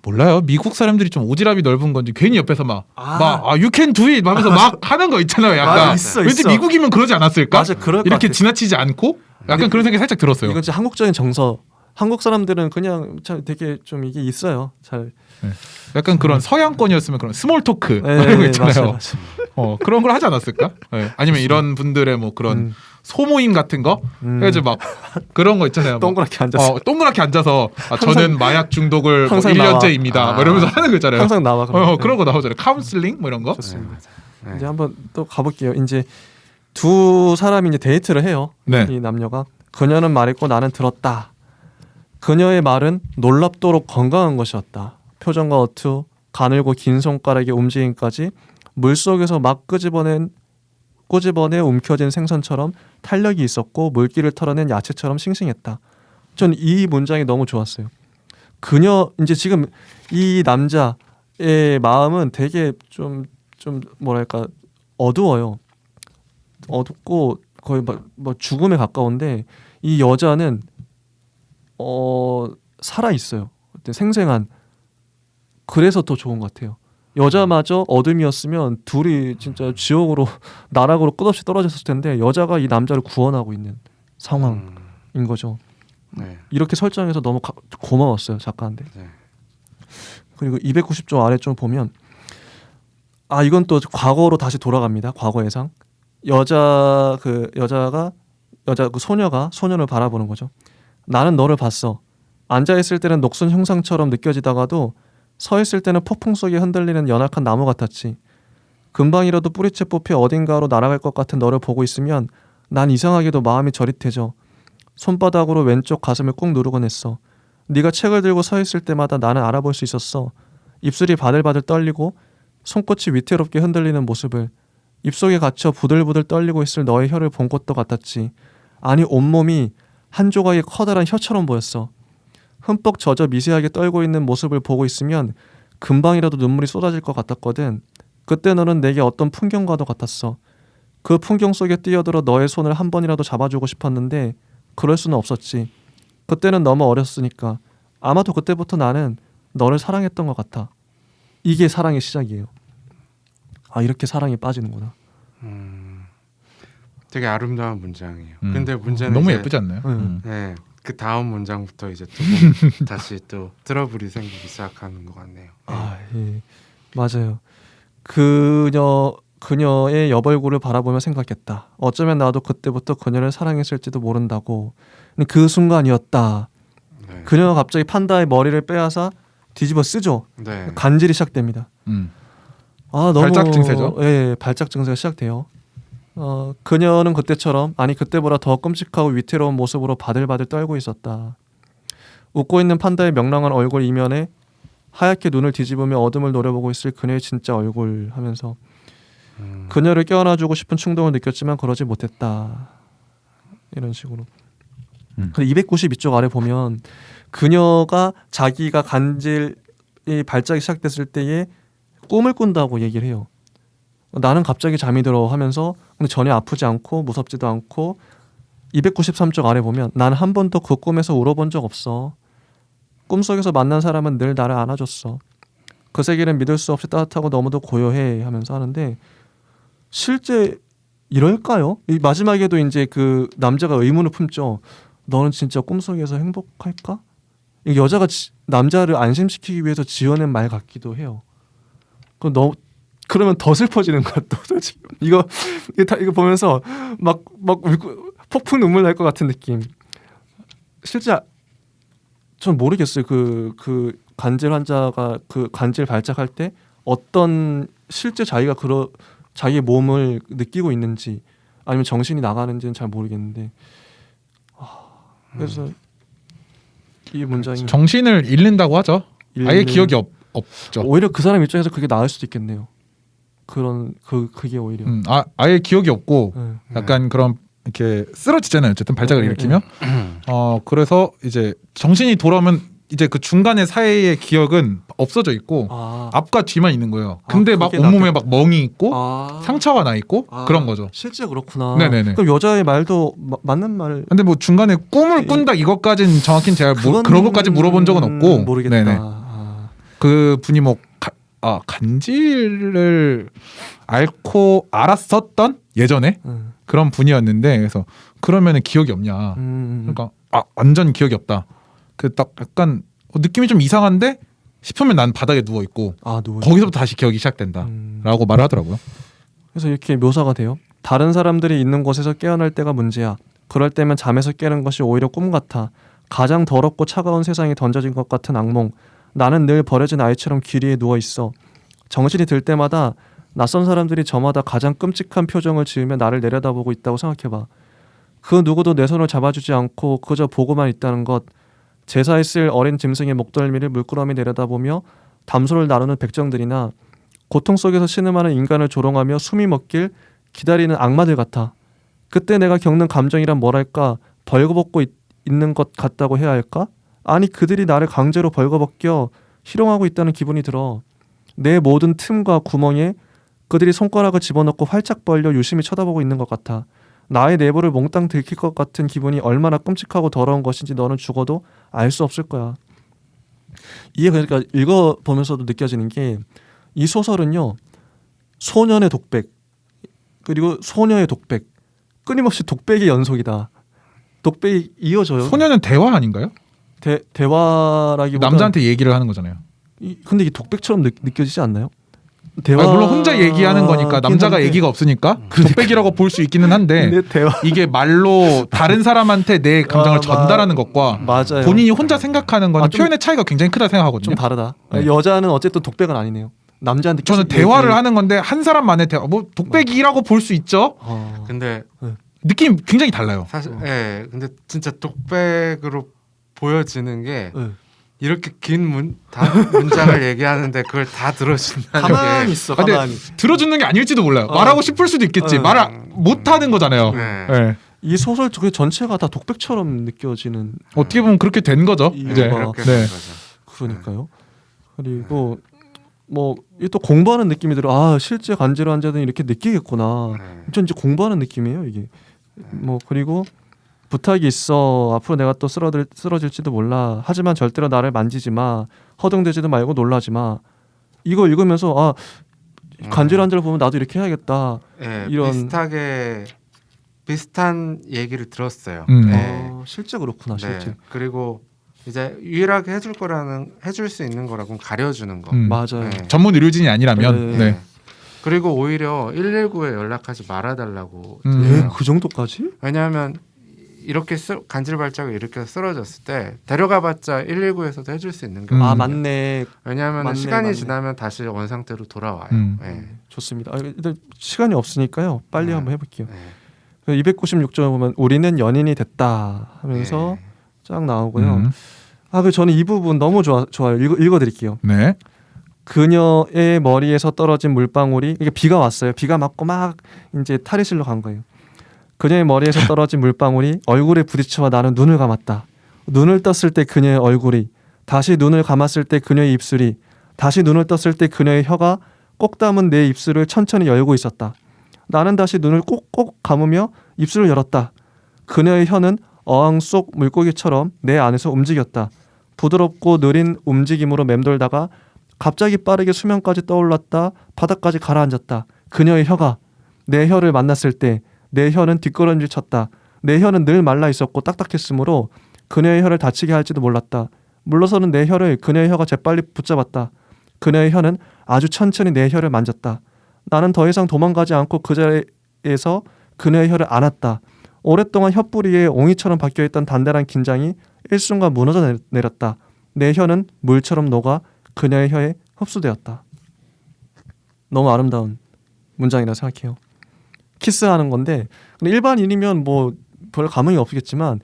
몰라요. 미국 사람들이 좀 오지랖이 넓은 건지 괜히 옆에서 you can do it 하면서 막 하는 거 있잖아요. 약간 왠지 미국이면 그러지 않았을까? 맞아, 그럴 이렇게 것 지나치지 않고 약간 그런 생각이 살짝 들었어요. 이건 진짜 한국적인 정서. 한국 사람들은 그냥 참 되게 좀 이게 있어요. 잘. 약간 그런 서양권이었으면 그런 스몰 토크 이런 거 있잖아요. 맞아. 그런 걸 하지 않았을까? 아니면 이런 분들의 뭐 그런 소모임 같은 거 해가지고 막 그런 거 있잖아요. 동그랗게 앉아서 저는 마약 중독을 뭐 1년째입니다. 뭐 이러면서 하는 거 있잖아요. 항상 나와. 그런 거 나오잖아요. 카운슬링 뭐 이런 거. 좋습니다. 이제 한번 또 가볼게요. 이제 두 사람이 이제 데이트를 해요. 이 남녀가. 그녀는 말했고 나는 들었다. 그녀의 말은 놀랍도록 건강한 것이었다. 표정과 어투, 가늘고 긴 손가락의 움직임까지 물속에서 막 꼬집어내 움켜진 생선처럼 탄력이 있었고 물기를 털어낸 야채처럼 싱싱했다. 전 이 문장이 너무 좋았어요. 그녀 이제 지금 이 남자의 마음은 되게 좀 뭐랄까 어두워요. 어둡고 거의 뭐 죽음에 가까운데 이 여자는 살아 있어요. 생생한. 그래서 더 좋은 것 같아요. 여자마저 어둠이었으면 둘이 진짜 지옥으로 나락으로 끝없이 떨어졌을 텐데 여자가 이 남자를 구원하고 있는 상황인 거죠. 이렇게 설정해서 너무 고마웠어요 작가한테. 그리고 290조 아래쪽 보면 이건 또 과거로 다시 돌아갑니다. 과거 예상. 여자가 그 소녀가 소년을 바라보는 거죠. 나는 너를 봤어. 앉아있을 때는 녹슨 형상처럼 느껴지다가도 서있을 때는 폭풍 속에 흔들리는 연약한 나무 같았지. 금방이라도 뿌리채 뽑혀 어딘가로 날아갈 것 같은 너를 보고 있으면 난 이상하게도 마음이 저릿해져. 손바닥으로 왼쪽 가슴을 꾹 누르곤 했어. 네가 책을 들고 서있을 때마다 나는 알아볼 수 있었어. 입술이 바들바들 떨리고 손끝이 위태롭게 흔들리는 모습을. 입속에 갇혀 부들부들 떨리고 있을 너의 혀를 본 것도 같았지. 아니 온몸이 한 조각의 커다란 혀처럼 보였어. 흠뻑 젖어 미세하게 떨고 있는 모습을 보고 있으면 금방이라도 눈물이 쏟아질 것 같았거든. 그때 너는 내게 어떤 풍경과도 같았어. 그 풍경 속에 뛰어들어 너의 손을 한 번이라도 잡아주고 싶었는데 그럴 수는 없었지. 그때는 너무 어렸으니까. 아마도 그때부터 나는 너를 사랑했던 것 같아. 이게 사랑의 시작이에요. 이렇게 사랑에 빠지는구나. 되게 아름다운 문장이에요. 근데 문제는 너무 예쁘지 않나요? 네, 그 다음 문장부터 이제 또 다시 또 트러블이 생기기 시작하는 것 같네요. 예. 맞아요. 그녀의 여벌구를 바라보며 생각했다. 어쩌면 나도 그때부터 그녀를 사랑했을지도 모른다고. 그 순간이었다. 그녀가 갑자기 판다의 머리를 빼앗아 뒤집어 쓰죠. 간질이 시작됩니다. 너무 발작 증세죠? 예, 발작 증세가 시작돼요. 그녀는 그때처럼 그때보다 더 끔찍하고 위태로운 모습으로 바들바들 떨고 있었다. 웃고 있는 판다의 명랑한 얼굴 이면에 하얗게 눈을 뒤집으며 어둠을 노려보고 있을 그녀의 진짜 얼굴 하면서 그녀를 껴안아주고 싶은 충동을 느꼈지만 그러지 못했다. 이런 식으로. 근데 292쪽 아래 보면 그녀가 자기가 간질이 발작이 시작됐을 때에 꿈을 꾼다고 얘기를 해요. 나는 갑자기 잠이 들어 하면서 근데 전혀 아프지 않고 무섭지도 않고 293쪽 아래 보면 난 한 번도 그 꿈에서 울어본 적 없어. 꿈속에서 만난 사람은 늘 나를 안아줬어. 그 세계는 믿을 수 없이 따뜻하고 너무도 고요해 하면서 하는데 실제 이럴까요? 이 마지막에도 이제 그 남자가 의문을 품죠. 너는 진짜 꿈속에서 행복할까? 이 여자가 남자를 안심시키기 위해서 지어낸 말 같기도 해요. 그러면 더 슬퍼지는 거야 또 지금 이거 보면서 막 울고 폭풍 눈물 날 것 같은 느낌. 실제 전 모르겠어요. 그 간질 환자가 그 간질 발작할 때 어떤 실제 자기가 자기의 몸을 느끼고 있는지 아니면 정신이 나가는지는 잘 모르겠는데 그래서 이 문장이 정신을 잃는다고 하죠. 아예 기억이 없죠. 오히려 그 사람 입장에서 그게 나을 수도 있겠네요. 그게 오히려 아예 기억이 없고 네. 약간 그런 이렇게 쓰러지잖아요. 어쨌든 발작을 일으키면 그래서 이제 정신이 돌아오면 이제 그 중간의 사이의 기억은 없어져 있고 앞과 뒤만 있는 거예요. 근데 막 온몸에 막 멍이 있고 상처가 나 있고 그런 거죠. 실제 그렇구나. 네네네. 그럼 여자의 말도 맞는 말. 근데 뭐 중간에 꿈을 꾼다 이것까지는 정확히는 제가 그런 것까지 물어본 적은 없고 모르겠다. 네네. 그 분이 뭐 간질을 알았었던 예전에 그런 분이었는데 그래서 그러면은 기억이 없냐. 그러니까 완전 기억이 없다. 그 딱 약간 느낌이 좀 이상한데 싶으면 난 바닥에 누워 있고 거기서부터 다시 기억이 시작된다라고 말을 하더라고요. 그래서 이렇게 묘사가 돼요. 다른 사람들이 있는 곳에서 깨어날 때가 문제야. 그럴 때면 잠에서 깨는 것이 오히려 꿈 같아. 가장 더럽고 차가운 세상에 던져진 것 같은 악몽. 나는 늘 버려진 아이처럼 길이에 누워 있어. 정신이 들 때마다 낯선 사람들이 저마다 가장 끔찍한 표정을 지으며 나를 내려다보고 있다고 생각해봐. 그 누구도 내 손을 잡아주지 않고 그저 보고만 있다는 것. 제사에 쓸 어린 짐승의 목덜미를 물끄러미 내려다보며 담소를 나누는 백정들이나 고통 속에서 신음하는 인간을 조롱하며 숨이 먹길 기다리는 악마들 같아. 그때 내가 겪는 감정이란 뭐랄까 벌거벗고 있는 것 같다고 해야 할까? 아니 그들이 나를 강제로 벌거벗겨 희롱하고 있다는 기분이 들어. 내 모든 틈과 구멍에 그들이 손가락을 집어넣고 활짝 벌려 유심히 쳐다보고 있는 것 같아. 나의 내부를 몽땅 들킬 것 같은 기분이 얼마나 끔찍하고 더러운 것인지 너는 죽어도 알 수 없을 거야. 이게 그러니까 읽어보면서도 느껴지는 게 이 소설은요. 소년의 독백 그리고 소녀의 독백 끊임없이 독백의 연속이다. 독백이 이어져요. 소녀는 대화 아닌가요? 대화라기보다 남자한테 얘기를 하는 거잖아요. 근데 이게 독백처럼 느껴지지 않나요? 물론 혼자 얘기하는 거니까 남자가 얘기가 없으니까 독백이라고 볼 수 있기는 한데 이게 말로 다른 사람한테 내 감정을 전달하는 것과 맞아요. 본인이 혼자 생각하는 거는 표현의 차이가 굉장히 크다 생각하거든요. 좀 다르다. 여자는 어쨌든 독백은 아니네요. 남자한테 저는 대화를 하는 건데 한 사람만의 대화 뭐 독백이라고 볼 수 있죠. 근데 느낌 굉장히 달라요. 사실 근데 진짜 독백으로 보여지는 게 이렇게 긴 문장을 얘기하는데 그걸 다 들어준다는 게 가만히 있어. 가만히. 들어주는 게 아닐지도 몰라요. 말하고 싶을 수도 있겠지. 말을 못하는 거잖아요. 네. 이 소설 전체가 다 독백처럼 느껴지는. 어떻게 보면 그렇게 된 거죠. 이제. 그렇게 된 거죠. 그러니까요. 그리고 뭐 또 공부하는 느낌이 들어. 실제 간질 환자들은 이렇게 느끼겠구나. 전 이제 공부하는 느낌이에요 이게. 뭐 그리고 부탁이 있어. 앞으로 내가 또 쓰러질지도 몰라. 하지만 절대로 나를 만지지 마. 허둥대지도 말고 놀라지 마. 이거 읽으면서 간질 환자를 보면 나도 이렇게 해야겠다. 이런 비슷한 얘기를 들었어요. 실제 그렇구나. 실제. 그리고 이제 유일하게 해줄 수 있는 거라고 가려주는 거. 맞아요. 전문 의료진이 아니라면. 그리고 오히려 119에 연락하지 말아달라고. 그 정도까지? 왜냐하면 이렇게 간질 발작을 일으켜서 쓰러졌을 때 데려가봤자 119에서도 해줄 수 있는 게 맞네. 왜냐하면 시간이 지나면 다시 원 상태로 돌아와요. 좋습니다. 일단 시간이 없으니까요. 빨리 한번 해볼게요. 296점 보면 우리는 연인이 됐다 하면서 쫙 나오고요. 저는 이 부분 너무 좋아요. 읽어드릴게요. 네. 그녀의 머리에서 떨어진 물방울이 이게 비가 왔어요. 비가 맞고 막 이제 탈의실로 간 거예요. 그녀의 머리에서 떨어진 물방울이 얼굴에 부딪혀와 나는 눈을 감았다. 눈을 떴을 때 그녀의 얼굴이, 다시 눈을 감았을 때 그녀의 입술이, 다시 눈을 떴을 때 그녀의 혀가 꼭 담은 내 입술을 천천히 열고 있었다. 나는 다시 눈을 꼭꼭 감으며 입술을 열었다. 그녀의 혀는 어항 속 물고기처럼 내 안에서 움직였다. 부드럽고 느린 움직임으로 맴돌다가 갑자기 빠르게 수면까지 떠올랐다. 바닥까지 가라앉았다. 그녀의 혀가 내 혀를 만났을 때 내 혀는 뒷걸음질 쳤다. 내 혀는 늘 말라 있었고 딱딱했으므로 그녀의 혀를 다치게 할지도 몰랐다. 물러서는 내 혀를 그녀의 혀가 재빨리 붙잡았다. 그녀의 혀는 아주 천천히 내 혀를 만졌다. 나는 더 이상 도망가지 않고 그 자리에서 그녀의 혀를 안았다. 오랫동안 혀뿌리에 옹이처럼 박혀있던 단단한 긴장이 일순간 무너져 내렸다. 내 혀는 물처럼 녹아 그녀의 혀에 흡수되었다. 너무 아름다운 문장이라 생각해요. 키스하는 건데 근데 일반인이면 뭐 별 감흥이 없겠지만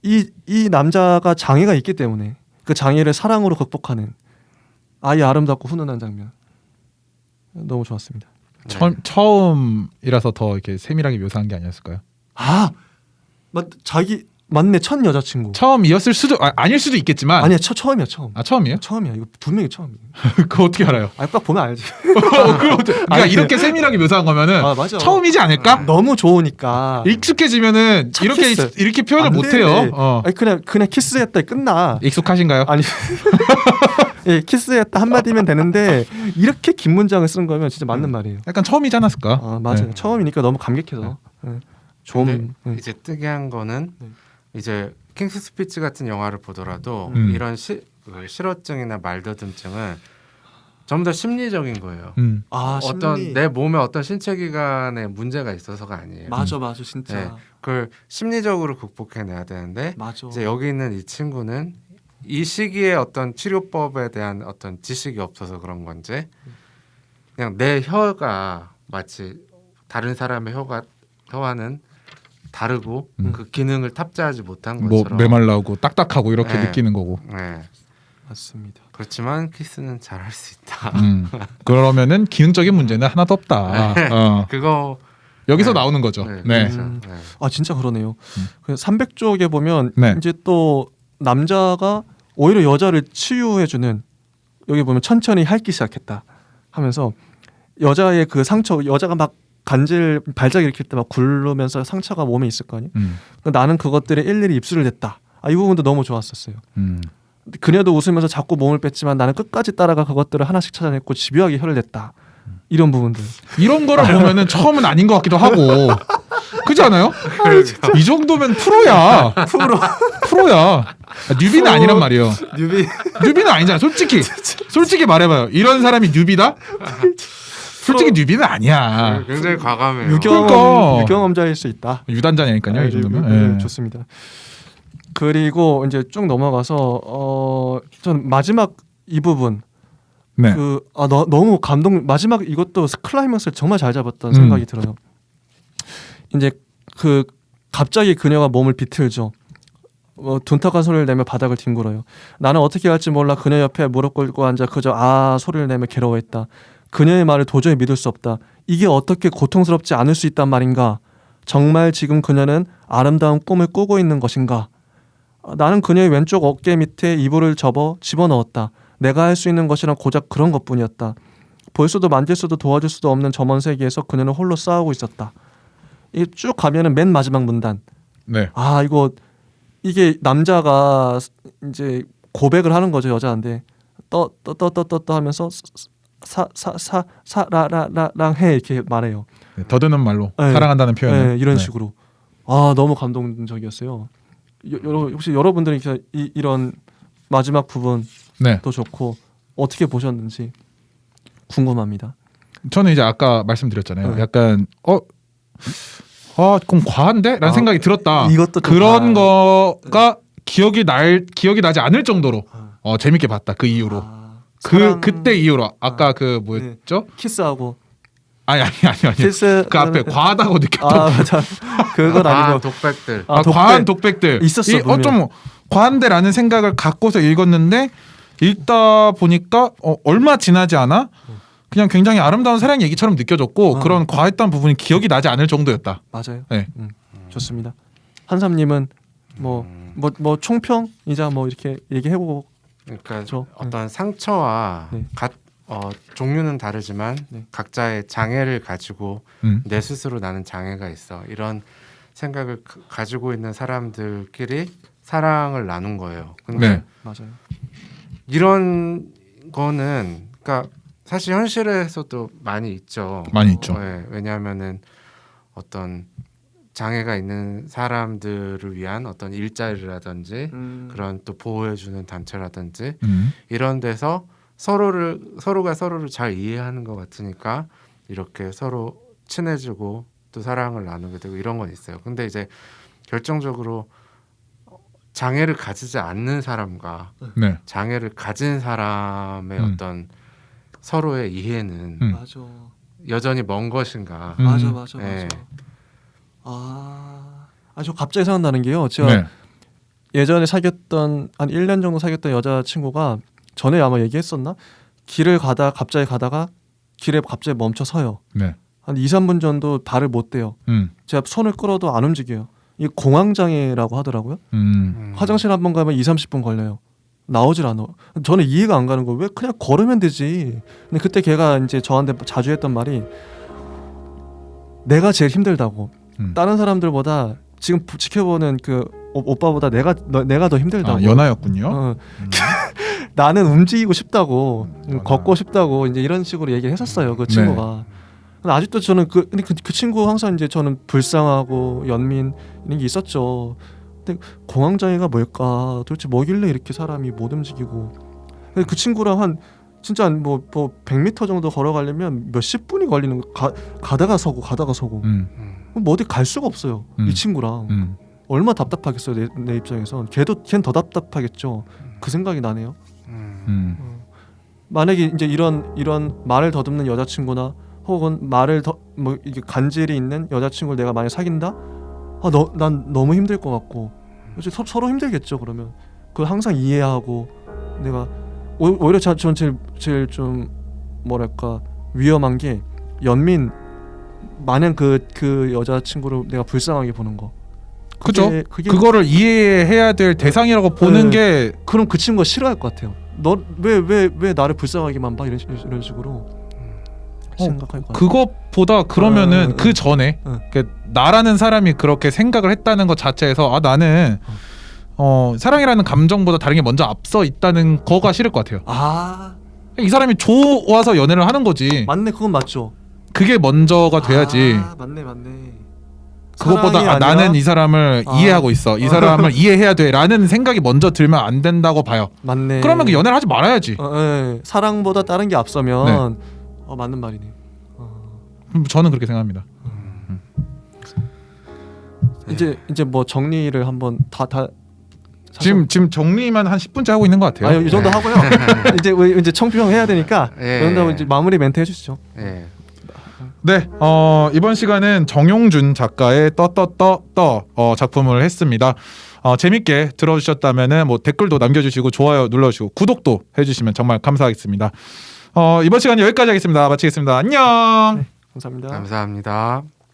이 남자가 장애가 있기 때문에 그 장애를 사랑으로 극복하는 아이 아름답고 훈훈한 장면 너무 좋았습니다. 처음이라서 더 이렇게 세밀하게 묘사한 게 아니었을까요? 자기 맞네 첫 여자친구. 처음이었을 수도 아닐 수도 있겠지만 아니야 처음이야 처음. 아 처음이에요? 처음이야 이거 분명히 처음이야. 그거 어떻게 알아요? 딱 보면 알지. 그러니까 아니, 이렇게 세밀하게 묘사한 거면은 맞아. 처음이지 않을까? 너무 좋으니까 익숙해지면은 이렇게 표현을 안 못 돼. 해요. 아니 그냥 키스했다 끝나. 익숙하신가요? 아니 예, 키스했다 한마디면 되는데 이렇게 긴 문장을 쓴 거면 진짜 맞는 말이에요. 약간 처음이지 않았을까? 맞아요. 네. 처음이니까 너무 감격해서. 좋은. 이제 특이한 거는 네. 이제 킹스 스피치 같은 영화를 보더라도 이런 실어증이나 말더듬증은 전부 다 심리적인 거예요. 어떤 심리. 내 몸에 어떤 신체 기관에 문제가 있어서가 아니에요. 맞아 진짜. 네, 그걸 심리적으로 극복해내야 되는데 맞아. 이제 여기 있는 이 친구는 이 시기에 어떤 치료법에 대한 어떤 지식이 없어서 그런 건지 그냥 내 혀가 마치 다른 사람의 혀와는 다르고 그 기능을 탑재하지 못한 뭐 것처럼 메말라고 딱딱하고 이렇게 네. 느끼는 거고. 네. 맞습니다. 그렇지만 키스는 잘할 수 있다. 그러면은 기능적인 문제는 하나도 없다. 그거 여기서 네. 나오는 거죠. 네. 네. 그렇죠. 네. 진짜 그러네요. 그 300쪽에 보면 네. 이제 또 남자가 오히려 여자를 치유해주는 여기 보면 천천히 핥기 시작했다 하면서 여자의 그 상처 여자가 막 발작 일으킬 때 막 굴르면서 상처가 몸에 있을 거 아니에요. 나는 그것들에 일일이 입술을 댔다. 이 부분도 너무 좋았었어요. 그녀도 웃으면서 자꾸 몸을 뺐지만 나는 끝까지 따라가 그것들을 하나씩 찾아냈고 집요하게 혀를 냈다. 이런 부분들. 이런 거를 보면은 처음은 아닌 것 같기도 하고. 그렇지 않아요? 이 정도면 프로야. 프로야. 뉴비는 아니란 말이에요. 뉴비는 아니잖아. 솔직히 말해봐요. 이런 사람이 뉴비다? 솔직히 뉴비는 아니야. 굉장히 과감해요. 유경험자일 수 있다. 유단자니까요. 이 정도면. 네. 좋습니다. 그리고 이제 쭉 넘어가서 전 마지막 이 부분 네. 너무 마지막 이것도 클라이맥스를 정말 잘 잡았다는 생각이 들어요. 이제 그 갑자기 그녀가 몸을 비틀죠. 둔탁한 소리를 내며 바닥을 뒹굴어요. 나는 어떻게 할지 몰라 그녀 옆에 무릎 꿇고 앉아 그저 소리를 내며 괴로워했다. 그녀의 말을 도저히 믿을 수 없다. 이게 어떻게 고통스럽지 않을 수 있단 말인가? 정말 지금 그녀는 아름다운 꿈을 꾸고 있는 것인가? 나는 그녀의 왼쪽 어깨 밑에 이불을 집어넣었다. 내가 할 수 있는 것이란 고작 그런 것뿐이었다. 볼 수도 만질 수도 도와줄 수도 없는 저 먼 세계에서 그녀는 홀로 싸우고 있었다. 이게 쭉 가면은 맨 마지막 문단. 네. 이게 남자가 이제 고백을 하는 거죠 여자한테. 떠 하면서 사라라랑 해 이렇게 말해요. 네, 더드는 말로 네. 사랑한다는 표현을. 네, 이런 식으로. 너무 감동적이었어요. 혹시 여러분들은 이런 마지막 부분도 네. 좋고 어떻게 보셨는지 궁금합니다. 저는 이제 아까 말씀드렸잖아요. 네. 약간 그럼 과한데? 라는 생각이 들었다. 이것도 좀 그런 거가 기억이 나지 않을 정도로 재밌게 봤다. 그 이후로. 그때 이후로 아까 그 뭐였죠? 키스하고 아니. 키스 그 앞에 과하다고 느꼈던 맞아. 그건 아니고 독백들. 과한 독백들 있었어. 좀 과한데라는 생각을 갖고서 읽었는데 읽다 보니까 얼마 지나지 않아 그냥 굉장히 아름다운 사랑 얘기처럼 느껴졌고 그런 과했던 부분이 기억이 나지 않을 정도였다. 맞아요. 네. 좋습니다. 한삼님은 뭐 총평이자 뭐 이렇게 얘기해보고 그러니까 저, 어떤 상처와 네. 종류는 다르지만 네. 각자의 장애를 가지고 내 스스로 나는 장애가 있어 이런 생각을 가지고 있는 사람들끼리 사랑을 나눈 거예요. 근데 네. 맞아요. 이런 거는 그러니까 사실 현실에서도 많이 있죠. 많이 있죠. 네, 왜냐하면은 어떤 장애가 있는 사람들을 위한 어떤 일자리라든지 그런 또 보호해주는 단체라든지 이런 데서 서로가 서로를 잘 이해하는 것 같으니까 이렇게 서로 친해지고 또 사랑을 나누게 되고 이런 건 있어요. 근데 이제 결정적으로 장애를 가지지 않는 사람과 네. 장애를 가진 사람의 어떤 서로의 이해는 맞아. 여전히 먼 것인가. 맞아. 네. 저 갑자기 생각나는 게요. 제가 네. 예전에 사귀었던 한 1년 정도 사귀었던 여자친구가 전에 아마 얘기했었나? 길을 갑자기 가다가 길에 갑자기 멈춰 서요. 네. 한 2, 3분 정도 발을 못 대요. 제가 손을 끌어도 안 움직여요. 이 공황장애라고 하더라고요. 화장실 한 번 가면 2, 30분 걸려요. 나오질 않아. 저는 이해가 안 가는 거예요. 왜 그냥 걸으면 되지. 근데 그때 걔가 이제 저한테 자주 했던 말이 내가 제일 힘들다고. 다른 사람들보다 지금 지켜보는 그 오빠보다 내가 더 힘들다고. 연하였군요. 나는 움직이고 싶다고, 걷고 싶다고 이제 이런 식으로 얘기를 했었어요. 그 친구가. 근데 아직도 저는 근데 그 친구 항상 이제 저는 불쌍하고 연민 이런 게 있었죠. 근데 공황장애가 뭘까? 도대체 뭐길래 이렇게 사람이 못 움직이고? 근데 그 친구랑 한 진짜 뭐 100m 정도 걸어가려면 몇십 분이 걸리는 거. 가다가 서고 뭐 어디 갈 수가 없어요. 이 친구랑. 얼마나 답답하겠어요. 내 입장에선. 걔는 더 답답하겠죠. 그 생각이 나네요. 만약에 이제 이런 말을 더듬는 여자친구나 혹은 말을 뭐 이게 간질이 있는 여자친구를 내가 만약 사귄다? 난 너무 힘들 것 같고 서로 힘들겠죠. 그러면 그걸 항상 이해하고 내가 오히려 전 제일 좀 뭐랄까 위험한 게 연민 마냥 그 여자친구를 내가 불쌍하게 보는 거. 그죠? 그거를 이해해야 될 대상이라고 보는 게 그럼 그 친구가 싫어할 것 같아요. 너 왜 나를 불쌍하게만 봐 이런 식으로 생각할 것 같아요. 그것보다 그러면은 그 전에 나라는 사람이 그렇게 생각을 했다는 것 자체에서 나는 사랑이라는 감정보다 다른 게 먼저 앞서 있다는 거가 싫을 것 같아요. 이 사람이 좋아서 연애를 하는 거지. 맞네, 그건 맞죠. 그게 먼저가 돼야지. 맞네. 그것보다 나는 이 사람을 이해하고 있어. 이 사람을 이해해야 돼라는 생각이 먼저 들면 안 된다고 봐요. 맞네. 그러면 그 연애를 하지 말아야지. 사랑보다 다른 게 앞서면 맞는 말이네. 저는 그렇게 생각합니다. 이제 뭐 정리를 한번 다 지금 정리만 한 10분째 하고 있는 것 같아요. 이 정도 하고요. 이제 청평 해야 되니까 그런다고 이제 마무리 멘트 해주시죠. 네, 이번 시간은 정용준 작가의 떠 작품을 했습니다. 재밌게 들어주셨다면은 뭐 댓글도 남겨주시고 좋아요 눌러주시고 구독도 해주시면 정말 감사하겠습니다. 이번 시간 여기까지 하겠습니다. 마치겠습니다. 안녕. 감사합니다. 감사합니다.